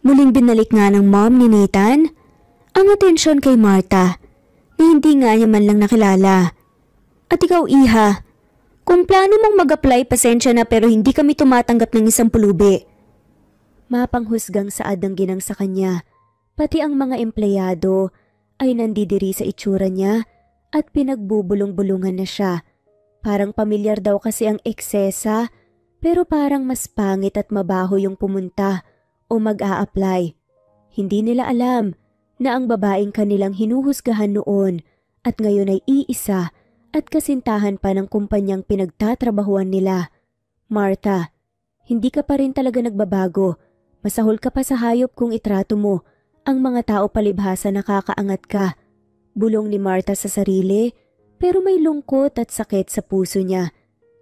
Muling binalik nga ng mom ni Nathan ang atensyon kay Martha na hindi nga niya man lang nakilala. At ikaw, iha, kung plano mong mag-apply, pasensya na pero hindi kami tumatanggap ng isang pulubi. Mapanghusgang saad ang ginang sa kanya, pati ang mga empleyado ay nandidiri sa itsura niya at pinagbubulong-bulungan na siya. Parang pamilyar daw kasi ang eksesa pero parang mas pangit at mabaho yung pumunta o mag-a-apply. Hindi nila alam na ang babaeng kanilang hinuhusgahan noon at ngayon ay iisa at kasintahan pa ng kumpanyang pinagtatrabahuan nila. Martha, hindi ka pa rin talaga nagbabago. Masahol ka pa sa hayop kung itrato mo. Ang mga tao palibhasa nakakaangat ka. Bulong ni Martha sa sarili, pero may lungkot at sakit sa puso niya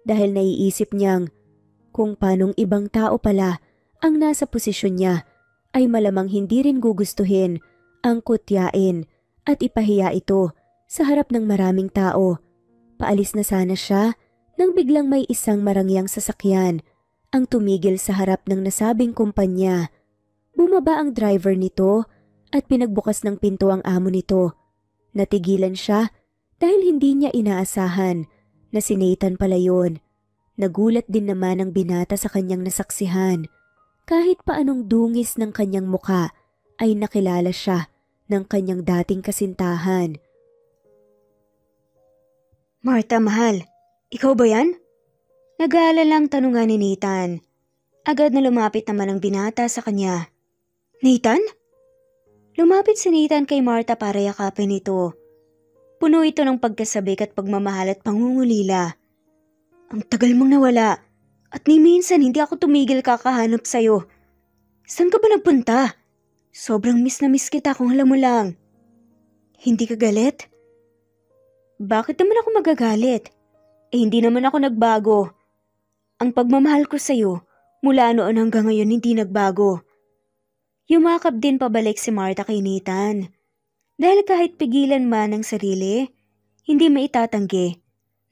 dahil naiisip niyang kung paanong ibang tao pala ang nasa posisyon niya ay malamang hindi rin gugustuhin ang kutyain at ipahiya ito sa harap ng maraming tao. Paalis na sana siya nang biglang may isang marangyang sasakyan ang tumigil sa harap ng nasabing kumpanya. Bumaba ang driver nito at pinagbukas ng pinto ang amo nito. Natigilan siya dahil hindi niya inaasahan na si Nathan pala yun. Nagulat din naman ang binata sa kanyang nasaksihan. Kahit paanong dungis ng kanyang muka ay nakilala siya ng kanyang dating kasintahan. Martha, mahal, ikaw ba yan? Nag-aalalang tanungan ni Nathan. Agad na lumapit naman ang binata sa kanya. Nathan? Lumapit si Nathan kay Martha para yakapin ito. Puno ito ng pagkasabik at pagmamahal at pangungulila. Ang tagal mong nawala at ni minsan hindi ako tumigil kakahanap sa'yo. Saan ka ba nagpunta? Sobrang miss na miss kita kung alam mo lang. Hindi ka galit? Bakit naman ako magagalit? Hindi naman ako nagbago. Ang pagmamahal ko sa'yo mula noon hanggang ngayon hindi nagbago. Yumakap din pabalik si Martha kay Nathan. Dahil kahit pigilan man ang sarili, hindi maitatanggi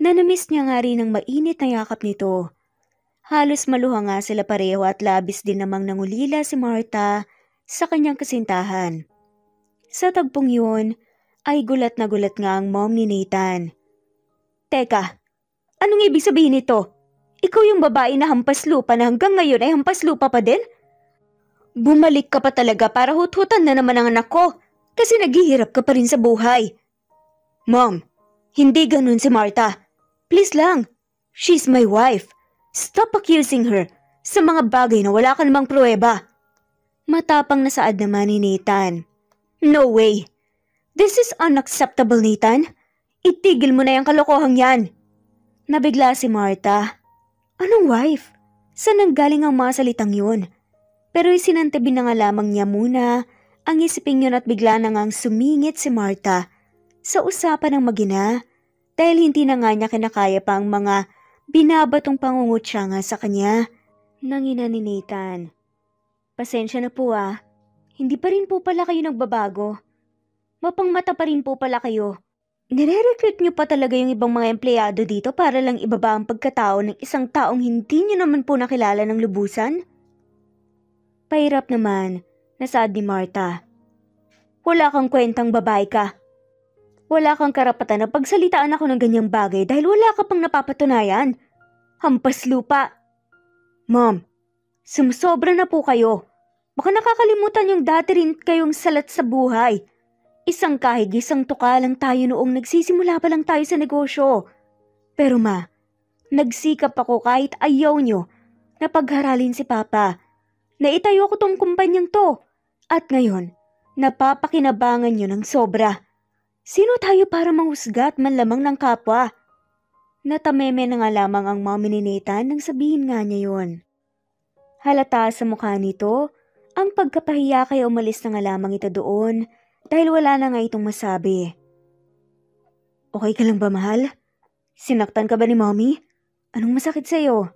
na namiss niya nga rin ang mainit na yakap nito. Halos maluha nga sila pareho at labis din namang nangulila si Martha sa kanyang kasintahan. Sa tagpong yun, ay gulat na gulat nga ang mom ni Nathan. Teka, anong ibig sabihin nito? Ikaw yung babae na hampas lupa na hanggang ngayon ay hampas lupa pa din? Bumalik ka pa talaga para hut-hutan na naman ang anak ko kasi naghihirap ka pa rin sa buhay. Mom, hindi ganun si Martha. Please lang, she's my wife. Stop accusing her sa mga bagay na wala ka namang pruweba. Matapang na saad naman ni Nathan. No way. This is unacceptable, Nathan. Itigil mo na yung kalokohang yan. Nabigla si Martha. Anong wife? Saan nanggaling ang mga salitang yun? Pero isinantabi na nga lamang niya muna ang isiping yun at bigla na ngang sumingit si Martha sa usapan ng mag-ina dahil hindi na nga niya kinakaya pa ang mga binabatong pangungutya nga sa kanya ng ina ni Nathan. Pasensya na po hindi pa rin po pala kayo nagbabago. Mapangmata pa rin po pala kayo. Nire-recruit niyo pa talaga yung ibang mga empleyado dito para lang ibaba ang pagkatao ng isang taong hindi niyo naman po nakilala ng lubusan? Pahirap naman, nasaad ni Martha. Wala kang kwentang babae ka. Wala kang karapatan na pagsalitaan ako ng ganyang bagay dahil wala ka pang napapatunayan. Hampas lupa. Mom, sumusobra na po kayo. Baka nakakalimutan yung dati rin kayong salat sa buhay. Isang kahig, isang tuka lang tayo noong nagsisimula pa lang tayo sa negosyo. Pero ma, nagsikap ako kahit ayaw nyo na pagharalin si Papa. Naitayo ko tong kumpanyang to. At ngayon, napapakinabangan nyo ng sobra. Sino tayo para manghusga at manlamang ng kapwa? Natameme na nga lamang ang mommy ni Nathan nang sabihin nga niya yon. Halata sa mukha nito ang pagkapahiya kaya umalis na nga lamang ito doon dahil wala na nga itong masabi. Okay ka lang ba, mahal? Sinaktan ka ba ni mommy? Anong masakit sa'yo?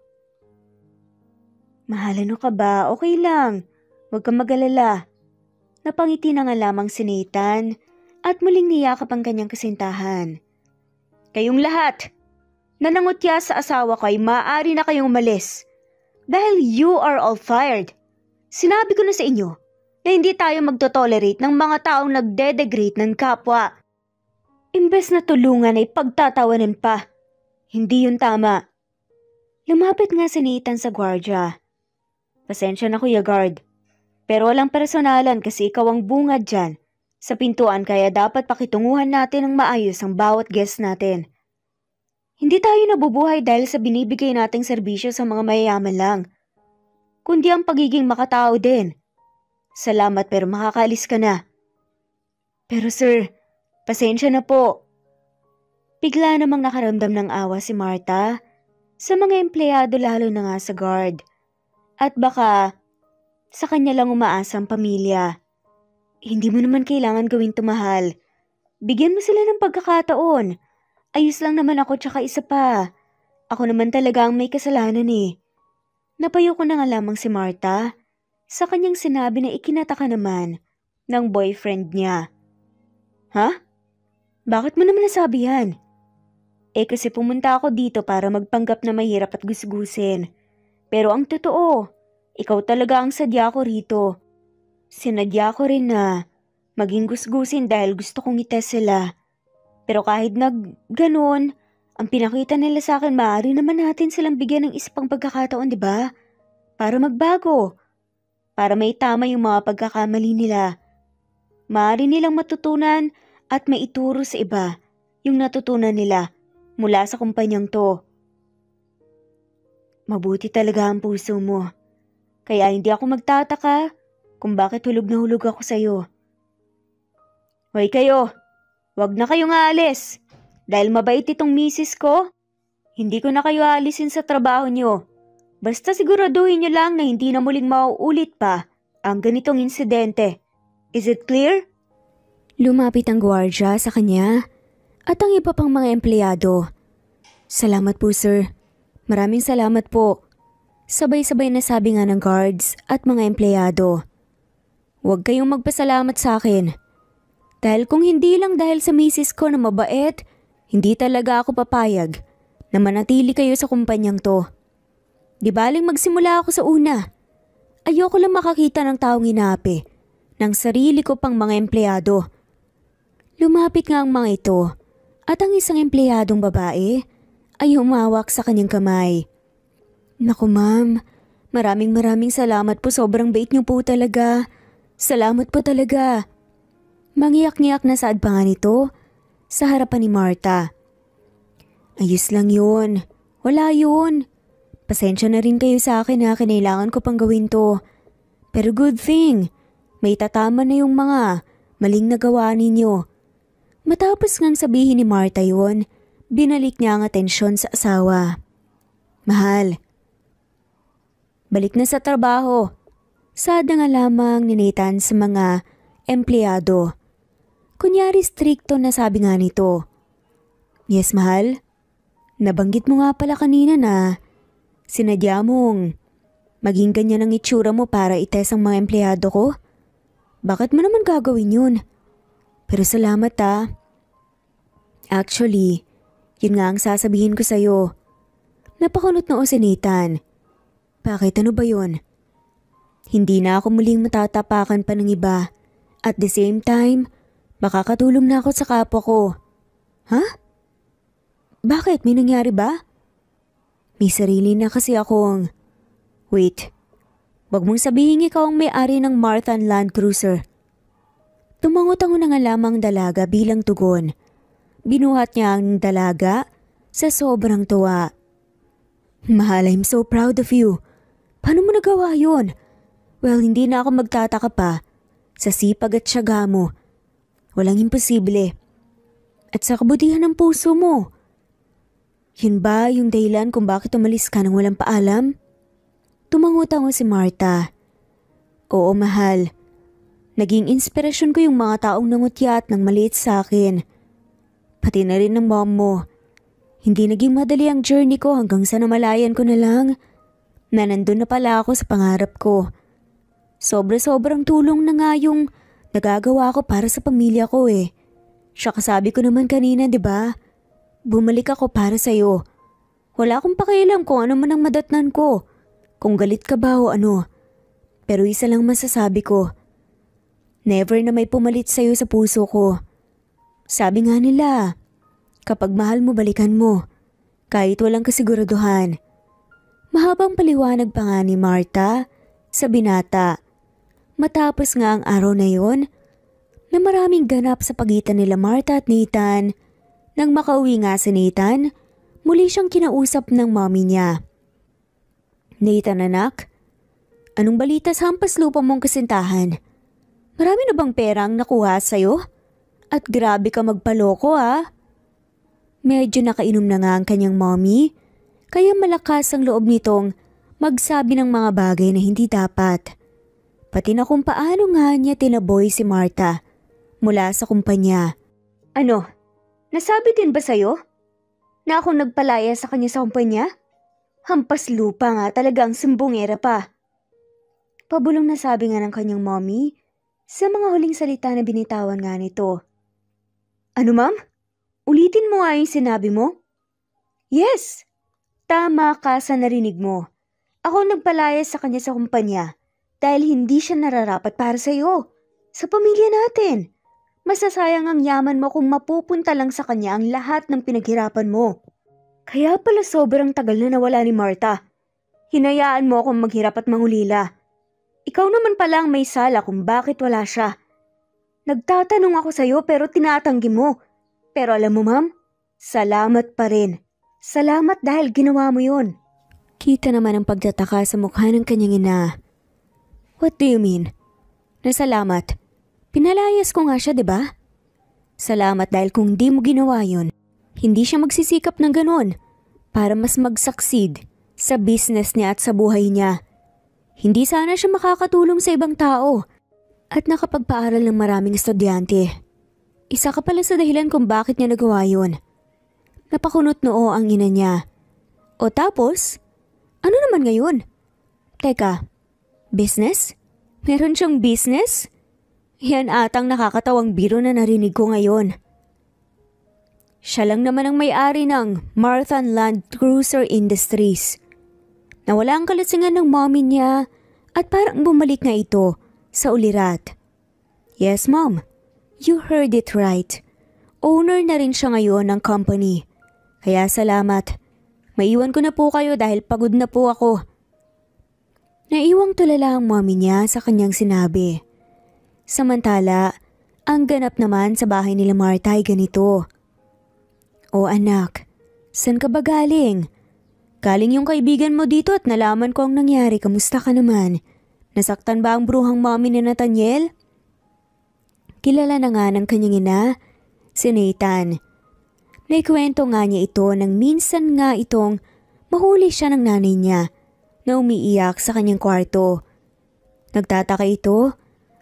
Mahal, ano ka ba? Okay lang. Huwag kang mag-alala. Napangiti na nga lamang si Nathan at muling niyakap ang kanyang kasintahan. Kayong lahat na nangutya sa asawa ko ay maaari na kayong umalis dahil you are all fired. Sinabi ko na sa inyo na hindi tayo magtotolerate ng mga taong nagde-degrade ng kapwa. Imbes na tulungan ay pagtatawanan pa. Hindi yun tama. Lumapit nga si Nathan sa gwardya. Pasensya na Kuya Guard, pero walang personalan kasi ikaw ang bungad dyan sa pintuan kaya dapat pakitunguhan natin ng maayos ang bawat guest natin. Hindi tayo nabubuhay dahil sa binibigay nating serbisyo sa mga mayayaman lang, kundi ang pagiging makatao din. Salamat pero makakaalis ka na. Pero sir, pasensya na po. Bigla namang nakaramdam ng awa si Martha Sa mga empleyado lalo na nga sa guard. At baka sa kanya lang umaasa ang pamilya. Hindi mo naman kailangan gawin to, mahal. Bigyan mo sila ng pagkakataon. Ayos lang naman ako tsaka isa pa. Ako naman talaga ang may kasalanan eh. Napayo ko na nga lamang si Martha sa kanyang sinabi na ikinataka naman ng boyfriend niya. Ha? Bakit mo naman nasabi yan? Kasi pumunta ako dito para magpanggap na mahirap at gusgusin. Pero ang totoo, ikaw talaga ang sadya ko rito. Sinadya ko rin na maging gusgusin dahil gusto kong itest sila. Pero kahit ganoon, ang pinakita nila sa akin, maaari naman natin silang bigyan ng isa pang pagkakataon, di ba? Para magbago. Para may tama yung mga pagkakamali nila. Maaari nilang matutunan at maituro sa iba yung natutunan nila mula sa kumpanyang to. Mabuti talaga ang puso mo. Kaya hindi ako magtataka kung bakit hulog na hulog ako sa'yo. Hoy kayo, wag na kayong aalis. Dahil mabait itong misis ko, hindi ko na kayo aalisin sa trabaho nyo. Basta siguraduhin nyo lang na hindi na muling mauulit pa ang ganitong insidente. Is it clear? Lumapit ang gwardya sa kanya at ang iba pang mga empleyado. Salamat po, sir. Maraming salamat po. Sabay-sabay na sabi nga ng guards at mga empleyado. Huwag kayong magpasalamat sa akin. Dahil kung hindi lang dahil sa misis ko na mabait, hindi talaga ako papayag na manatili kayo sa kumpanyang to. Di baling magsimula ako sa una. Ayoko lang makakita ng taong inapi ng sarili ko pang mga empleyado. Lumapit nga ang mga ito at ang isang empleyadong babae ay humawak sa kanyang kamay. Naku ma'am, maraming salamat po, sobrang bait niyo po talaga. Salamat po talaga. Mangiyak-ngiyak na saad pa nga nito sa harapan ni Martha. Ayos lang yun. Wala yun. Pasensya na rin kayo sa akin na kinailangan ko pang gawin to. Pero good thing, may tatama na yung mga maling nagawa ninyo. Matapos ngang sabihin ni Martha yun, binalik niya ang atensyon sa asawa. Mahal, balik na sa trabaho. Saad na nga lamang ni Nathan sa mga empleyado. Kunyari strikto na sabi nga nito. Yes, mahal. Nabanggit mo nga pala kanina na sinadya mong maging ganyan ang itsura mo para itest ang mga empleyado ko. Bakit mo naman gagawin yun? Pero salamat ah. Actually, yun nga ang sasabihin ko sa'yo. Napakunot noo si Nathan. Bakit, ano ba yun? Hindi na ako muling matatapakan pa ng iba. At the same time, makakatulong na ako sa kapwa ko. Ha? Bakit? May nangyari ba? May sarili na kasi akong... Wait. Wag mong sabihin ikaw ang may-ari ng Marthan Land Cruiser. Tumangot ang na nga lamang dalaga bilang tugon. Binuhat niya ang dalaga sa sobrang tuwa. Mahal, I'm so proud of you. Paano mo nagawa yun? Well, hindi na ako magtataka pa. Sa sipag at tiyaga mo. Walang imposible. At sa kabutihan ng puso mo. Yun ba yung dahilan kung bakit umalis ka nang walang paalam? Tumangutango si Martha. Oo, mahal. Naging inspirasyon ko yung mga taong nangutyat ng maliit sa akin. Pati na rin ng mom mo. Hindi naging madali ang journey ko hanggang sa namalayan ko na lang na nandun na pala ako sa pangarap ko. Sobra-sobrang tulong na nga yung nagagawa ko para sa pamilya ko eh. Siya kasabi ko naman kanina, di ba? Bumalik ako para sa'yo. Wala akong pakialam kung ano man ang madatnan ko. Kung galit ka ba o ano. Pero isa lang masasabi ko. Never na may pumalit sa'yo sa puso ko. Sabi nga nila, kapag mahal mo balikan mo. Kahit walang kasiguraduhan. Mahabang paliwanag pa nga ni Martha sa binata. Matapos nga ang araw na yon, na maraming ganap sa pagitan nila Martha at Nathan. Nang makauwi nga si Nathan, muli siyang kinausap ng mommy niya. Nathan anak, anong balita sa hampas lupa mong kasintahan? Marami na bang perang nakuha sa'yo? At grabe ka magpaloko ah. Medyo nakainom na nga ang kanyang mommy, kaya malakas ang loob nitong magsabi ng mga bagay na hindi dapat. Pati na kung paano nga niya tinaboy si Martha mula sa kumpanya. Ano? Nasabi din ba sa'yo na ako nagpalaya sa kanya sa kumpanya? Hampas lupa nga talaga ang sumbongera pa. Pabulong na sabi nga ng kanyang mommy sa mga huling salita na binitawan nga nito. Ano ma'am? Ulitin mo nga yung sinabi mo? Yes, tama ka sa narinig mo. Ako nagpalaya sa kanya sa kumpanya dahil hindi siya nararapat para sa'yo, sa pamilya natin. Masasayang ang yaman mo kung mapupunta lang sa kanya ang lahat ng pinaghirapan mo. Kaya pala sobrang tagal na nawala ni Martha. Hinayaan mo akong maghirap at mangulila. Ikaw naman pala ang may sala kung bakit wala siya. Nagtatanong ako sa'yo pero tinatanggi mo. Pero alam mo ma'am, salamat pa rin. Salamat dahil ginawa mo yun. Kita naman ang pagtataka sa mukha ng kanyang ina. What do you mean? Nasalamat. Pinalayas ko nga siya, diba? Salamat dahil kung di mo ginawa yun, hindi siya magsisikap ng ganon para mas mag-succeed sa business niya at sa buhay niya. Hindi sana siya makakatulong sa ibang tao at nakapagpaaral ng maraming estudyante. Isa ka pala sa dahilan kung bakit niya nagawa yun. Napakunot noo ang ina niya. O tapos, ano naman ngayon? Teka, business? Meron siyang business? Yan atang nakakatawang biro na narinig ko ngayon. Siya lang naman ang may-ari ng Martha Land Cruiser Industries. Nawala ang kalasingan ng mommy niya at parang bumalik na ito sa ulirat. Yes mom, you heard it right. Owner na rin siya ngayon ng company. Kaya salamat. Maiwan ko na po kayo dahil pagod na po ako. Naiwang tulala ang mommy niya sa kanyang sinabi. Samantala, ang ganap naman sa bahay nila Martha ay ganito. O anak, saan ka ba galing? Galing yung kaibigan mo dito at nalaman ko ang nangyari. Kamusta ka naman? Nasaktan ba ang bruhang mommy ni Nathaniel? Kilala na nga ng kanyang ina, si Nathan. Naikwento nga niya ito nang minsan nga itong mahuli siya ng nanay niya na umiiyak sa kanyang kwarto. Nagtataka ito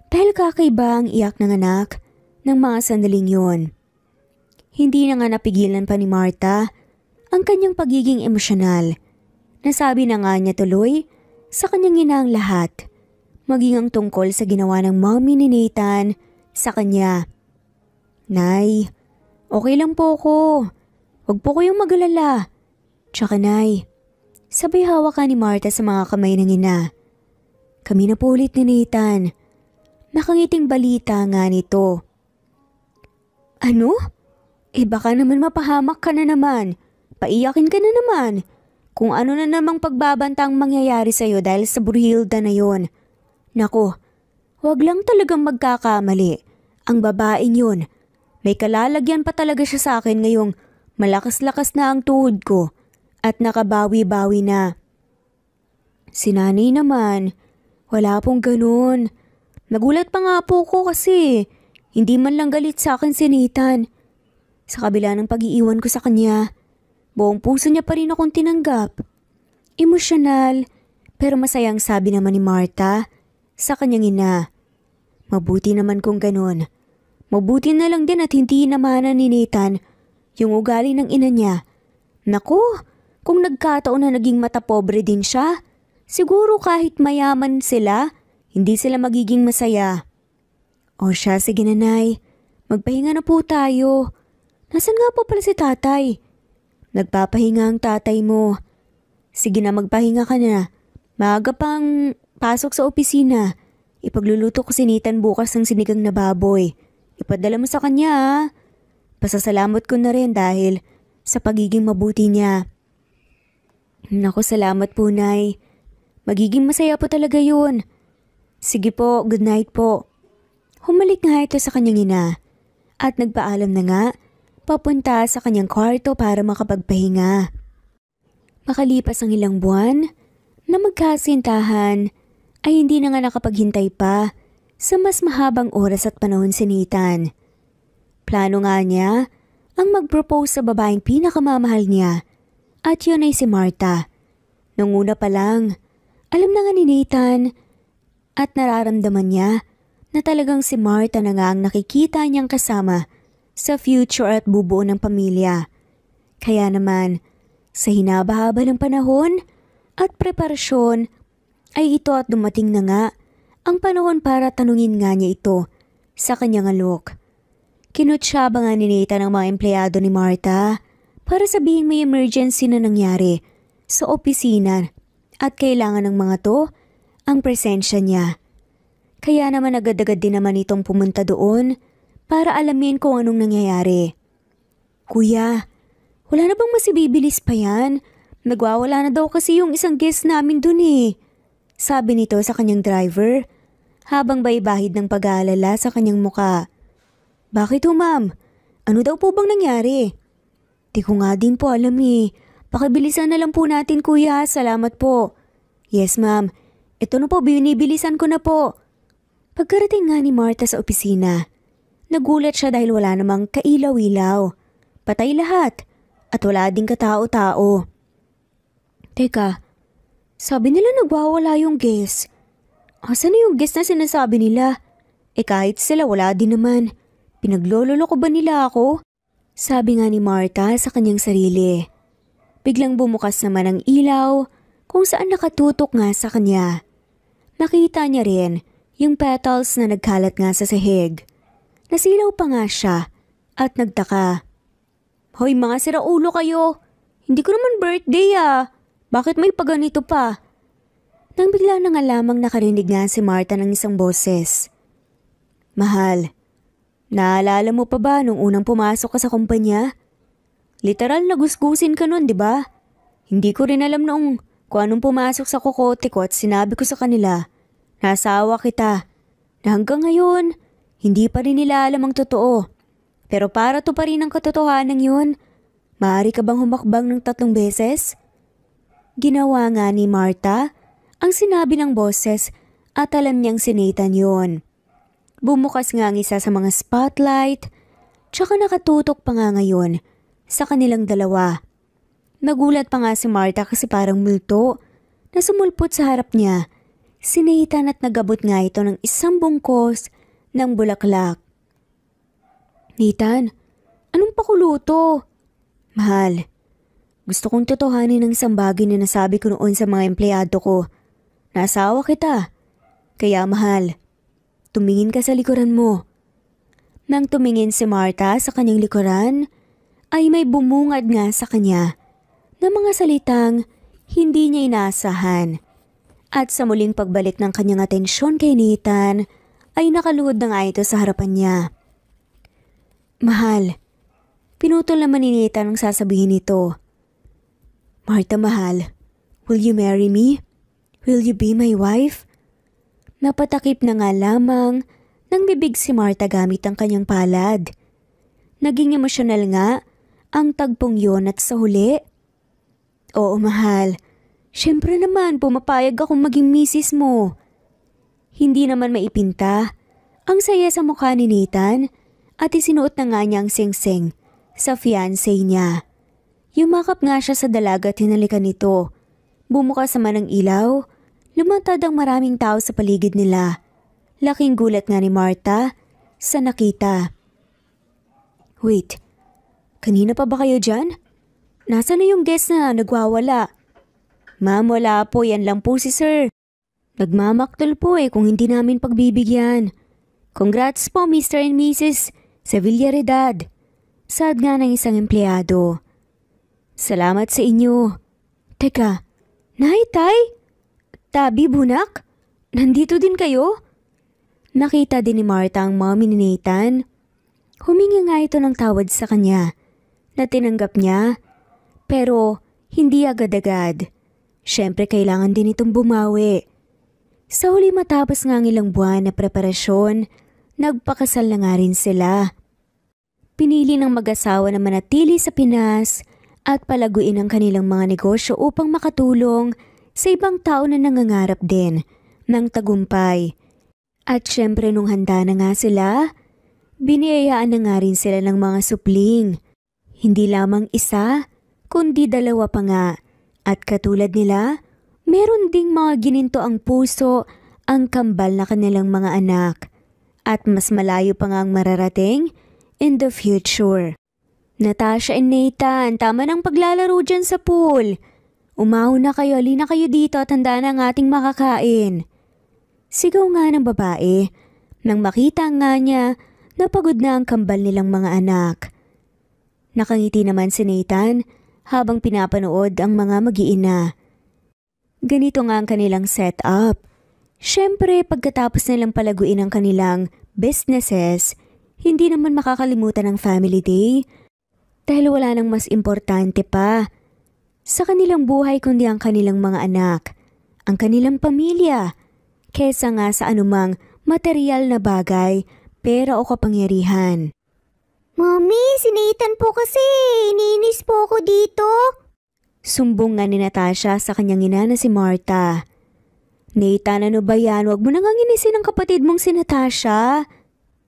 dahil kakaiba ang iyak ng anak ng mga sandaling yun. Hindi na nga napigilan pa ni Martha ang kanyang pagiging emosyonal. Nasabi na nga niya tuloy sa kanyang ina ang lahat, maging ang tungkol sa ginawa ng mommy ni Nathan sa kanya. Nay, okay lang po ko. Huwag po kayong mag-alala. Tsaka Nay, sabay hawak ka ni Martha sa mga kamay ng ina. Kami na po ulit ni Nathan. Nakangiting balita nga nito. Ano? Baka naman mapahamak ka na naman. Paiyakin ka na naman. Kung ano na namang pagbabantang mangyayari sa'yo dahil sa Brunhilda na yon. Nako, wag lang talagang magkakamali. Ang babaeng yun. May kalalagyan pa talaga siya sa akin ngayong malakas-lakas na ang tuhod ko at nakabawi-bawi na. Si nanay naman, wala pong ganun. Nagulat pa nga po ko kasi hindi man lang galit sa akin si Nathan. Sa kabila ng pag-iiwan ko sa kanya, buong puso niya pa rin akong tinanggap. Emosyonal, pero masayang sabi naman ni Martha sa kanyang ina. Mabuti naman kung ganun. Mabuti na lang din at hindi namanan ni Nathan yung ugali ng ina niya. Naku, kung nagkataon na naging matapobre din siya, siguro kahit mayaman sila, hindi sila magiging masaya. O siya, sige nanay, magpahinga na po tayo. Nasaan nga po pala si tatay? Nagpapahinga ang tatay mo. Sige na, magpahinga ka na. Maaga pang pasok sa opisina. Ipagluluto ko si Nathan bukas ng sinigang na baboy. Ipadala mo sa kanya ha. Pasasalamat ko na rin dahil sa pagiging mabuti niya. Naku, salamat po Nay. Magiging masaya po talaga yun. Sige po, good night po. Humalik nga ito sa kanyang ina at nagpaalam na nga papunta sa kanyang kwarto para makapagpahinga. Makalipas ang ilang buwan na magkasintahan ay hindi na nga nakapaghintay pa sa mas mahabang oras at panahon si Nathan. Plano nga niya ang mag-propose sa babaeng pinakamamahal niya At yun ay si Marta. Nung una pa lang, alam na nga ni Nathan at nararamdaman niya na talagang si Marta na nga ang nakikita niyang kasama sa future at bubuo ng pamilya. Kaya naman, sa hinaba-haba ng panahon at preparasyon ay ito at dumating na nga ang panahon para tanungin nga niya ito sa kanyang alok. Kinutsyaba nga ni Nathan ang mga empleyado ni Marta para sabihin may emergency na nangyari sa opisina at kailangan ng mga to ang presensya niya. Kaya naman agad-agad din naman itong pumunta doon para alamin kung anong nangyayari. Kuya, wala na bang mas ibibilis pa yan? Nagwawala na daw kasi yung isang guest namin dun eh. Sabi nito sa kanyang driver habang baybahid ng pag-aalala sa kanyang muka. Bakit ho ma'am? Ano daw po bang nangyari? Di ko nga din po alam eh. Pakibilisan na lang po natin kuya, salamat po. Yes ma'am, ito na po binibilisan ko na po. Pagkarating nga ni Marta sa opisina, nagulat siya dahil wala namang kailaw-ilaw. Patay lahat at wala ding katao-tao. Teka, sabi nila nagwawala yung guest. Asan na yung guest na sinasabi nila? Kahit sila wala din naman. Pinaglololo ko ba nila ako? Sabi nga ni Marta sa kanyang sarili. Biglang bumukas naman ang ilaw kung saan nakatutok nga sa kanya. Nakita niya rin yung petals na nagkalat nga sa sahig. Nasilaw pa nga siya at nagtaka. Hoy mga siraulo kayo, hindi ko naman birthday ah. Bakit may paganito pa? Nang bigla na nga lamang nakarinig nga si Marta ng isang boses. Mahal, naalala mo pa ba nung unang pumasok ka sa kumpanya? Literal na gusgusin ka nun, di ba? Hindi ko rin alam noong kung anong pumasok sa kokote ko at sinabi ko sa kanila, nasawa kita. Na hanggang ngayon, hindi pa rin nila alam ang totoo. Pero para to pa rin ang katotohanan yun, maaari ka bang humakbang ng 3 beses? Ginawa nga ni Marta ang sinabi ng boses at alam niyang si Nathan yun. Bumukas nga ang isa sa mga spotlight, tsaka nakatutok pa nga ngayon sa kanilang dalawa. Nagulat pa nga si Marta kasi parang multo na sumulpot sa harap niya. Si Nathan at nagabot nga ito ng isang bungkos ng bulaklak. Nathan, anong pakuluto? Mahal, gusto kong totohanin ng isang bagay na nasabi ko noon sa mga empleyado ko. Nasawa kita. Kaya mahal, tumingin ka sa likuran mo. Nang tumingin si Marta sa kanyang likuran, ay may bumungad nga sa kanya na mga salitang hindi niya inaasahan. At sa muling pagbalik ng kanyang atensyon kay Nathan, ay nakaluhod na nga ito sa harapan niya. Mahal, pinutol naman ni Nathan ang sasabihin nito. Marta mahal, will you marry me? Will you be my wife? Napatakip na nga lamang ng bibig si Marta gamit ang kanyang palad. Naging emosyonal nga ang tagpong yon at sa huli. Oo mahal, syempre naman pumapayag akong maging misis mo. Hindi naman maipinta ang saya sa mukha ni Nathan at isinuot na nga niya ang singsing sa fiancé niya. Yumakap nga siya sa dalaga at hinalikan nito. Bumukas naman ang ilaw, lumantad ang maraming tao sa paligid nila. Laking gulat nga ni Marta sa nakita. Wait, kanina pa ba kayo dyan? Nasaan na yung guest na nagwawala? Ma'am, wala po, yan lang po si sir. Nagmamaktol po kung hindi namin pagbibigyan. Congrats po Mr. and Mrs. Sevillaridad. Sad nga ng isang empleyado. Salamat sa inyo. Teka, Nay, Tay? Tabi, Bunak? Nandito din kayo? Nakita din ni Marta ang mommy ni Nathan. Humingi nga ito ng tawad sa kanya na tinanggap niya pero hindi agad-agad. Siyempre kailangan din itong bumawi. Sa huli matapos nga ang ilang buwan na preparasyon, nagpakasal na nga rin sila. Pinili ng mag-asawa na manatili sa Pinas at palaguin ang kanilang mga negosyo upang makatulong sa ibang tao na nangangarap din ng tagumpay. At syempre nung handa na nga sila, biniyayaan na nga rin sila ng mga supling. Hindi lamang isa, kundi dalawa pa nga. At katulad nila, meron ding mga gininto ang puso ang kambal na kanilang mga anak. At mas malayo pa nga ang mararating in the future. Natasha and Nathan, tama ng paglalaro dyan sa pool. Umahon na kayo, halina kayo dito at handa na ang ating makakain. Sigaw nga ng babae. Nang makita nga niya, napagod na ang kambal nilang mga anak. Nakangiti naman si Nathan habang pinapanood ang mga mag-iina. Ganito nga ang kanilang setup. Siyempre, pagkatapos nilang palaguin ang kanilang businesses, hindi naman makakalimutan ang family day dahil wala nang mas importante pa sa kanilang buhay kundi ang kanilang mga anak, ang kanilang pamilya, kesa nga sa anumang material na bagay, pera o kapangyarihan. Mami, si Nathan po kasi. Iniinis po ako dito. Sumbong nga ni Natasha sa kanyang ina na si Martha. Nathan, ano ba yan? Huwag mo nang inisin ang kapatid mong si Natasha.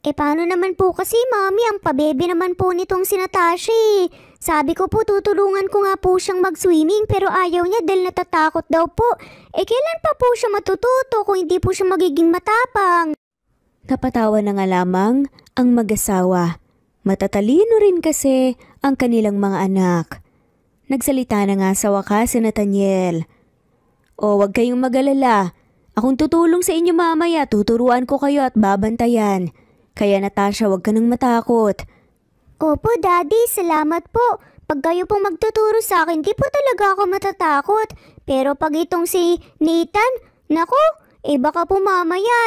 Paano naman po kasi, Mami? Ang pabebe naman po nitong si Natasha eh. Sabi ko po tutulungan ko nga po siyang mag-swimming pero ayaw niya dahil natatakot daw po. Kailan pa po siya matututo kung hindi po siya magiging matapang? Napatawa na nga lamang ang mag-asawa. Matatalino rin kasi ang kanilang mga anak. Nagsalita na nga sa wakas si Nathaniel. O wag kayong mag-alala. Akong tutulong sa inyo mamaya, tuturuan ko kayo at babantayan. Kaya Natasha, wag ka nang matakot. Opo, Daddy, salamat po. Pag kayo pong magtuturo sa akin, di po talaga ako matatakot. Pero pag itong si Nathan, nako, baka po mamaya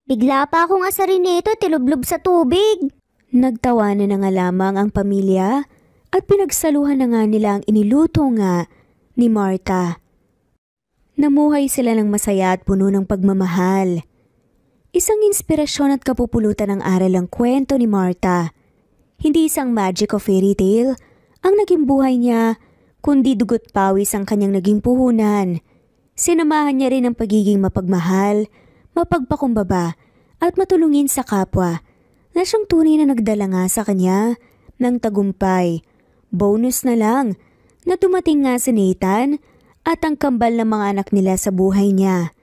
bigla pa akong asarin nito, tilublob sa tubig. Nagtawanan na nga lamang ang pamilya at pinagsaluhan na nga nila ang iniluto nga ni Martha. Namuhay sila ng masaya at puno ng pagmamahal. Isang inspirasyon at kapupulutan ng aral ang kwento ni Martha. Hindi isang magic o fairy tale ang naging buhay niya, kundi dugot pawis ang kanyang naging puhunan. Sinamahan niya rin ang pagiging mapagmahal, mapagpakumbaba at matulungin sa kapwa na siyang tunay na nagdala nga sa kanya ng tagumpay. Bonus na lang na dumating nga si Nathan at ang kambal ng mga anak nila sa buhay niya.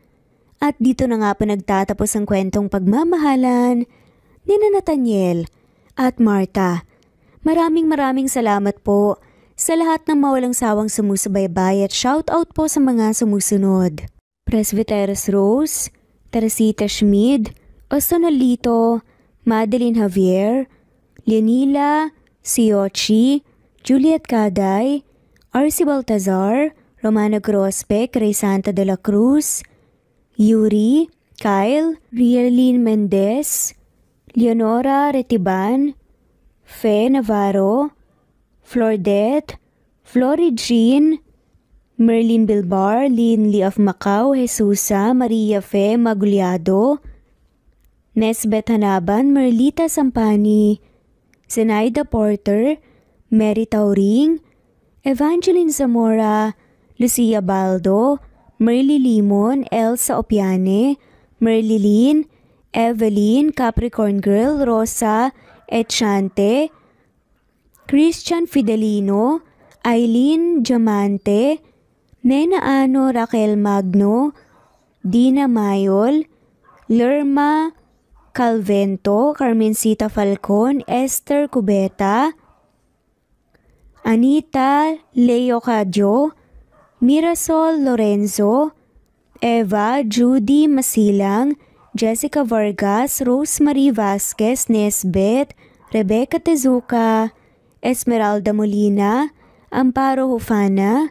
At dito na nga pa nagtatapos ang kwentong pagmamahalan ni Nathaniel at Martha. Maraming salamat po sa lahat ng mawalang sawang sumusubaybay at shoutout po sa mga sumusunod. Presbyteros Rose, Teresita Schmid, Osonalito, Madeline Javier, Leonila, Siochi, Juliet Caday, Arcy Baltazar, Romano Grosbeck, Ray Santa de la Cruz, Yuri, Kyle, Rielin Mendez, Leonora Retiban, Fe Navarro, Flordet, Flory Jean, Merlin Bilbar, Lynn Lee of Macau, Jesusa, Maria Fe Maguliado, Nesbeth Hanaban, Merlita Sampani, Zenaida Porter, Mary Tauring, Evangeline Zamora, Lucia Baldo, Merly Limon, Elsa Opiane, Merlilyn, Evelyn, Capricorn Girl, Rosa Echante, Christian Fidelino, Eileen Diamante, Nena Ano Raquel Magno, Dina Mayol, Lerma Calvento, Carmencita Falcon, Esther Cubeta, Anita Leo Cadyo, Mirasol Lorenzo, Eva Judy Masilang, Jessica Vargas, Rosemary Vasquez Nesbet, Rebecca Tezuka, Esmeralda Molina, Amparo Hufana,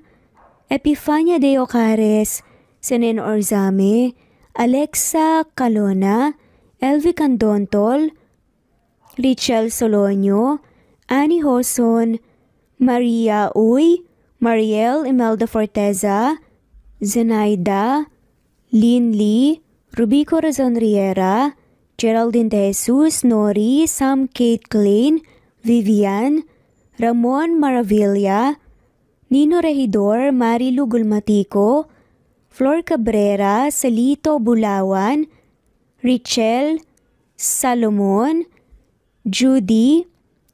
Epifania de Ocares, Senen Orzame, Alexa Calona, Elvi Candontol, Richel Solonio, Annie Hoson, Maria Uy, Mariel Imelda Forteza, Zenaida, Lynn Lee, Rubico Razon Riera, Geraldine De Jesus, Nori, Sam Kate Klein, Vivian, Ramon Maravilla, Nino Regidor, Marilu Gulmatico, Flor Cabrera, Salito Bulawan, Richel Salomon, Judy,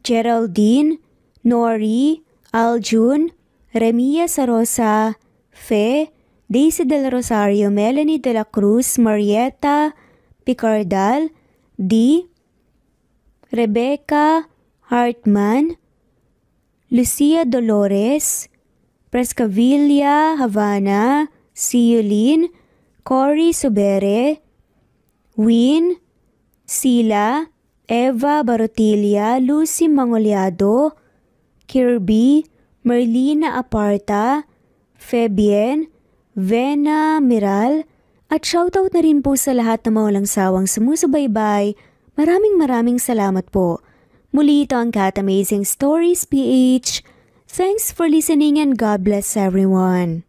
Geraldine, Nori, Aljun, Remia Sarosa, Fe, Daisy del Rosario, Melanie de la Cruz, Marietta Picardal, D. Rebecca Hartman, Lucia Dolores, Prescavilla Havana, Ciolin, Cory Subere, Win, Sila, Eva Barotilla, Lucy Mangoleado, Kirby, Merlina Aparta, Febien, Vena Miral, at shoutout na rin po sa lahat ng mga walang sawang sumusubaybay. Maraming salamat po. Muli ito ang Cat Amazing Stories PH. Thanks for listening and God bless everyone.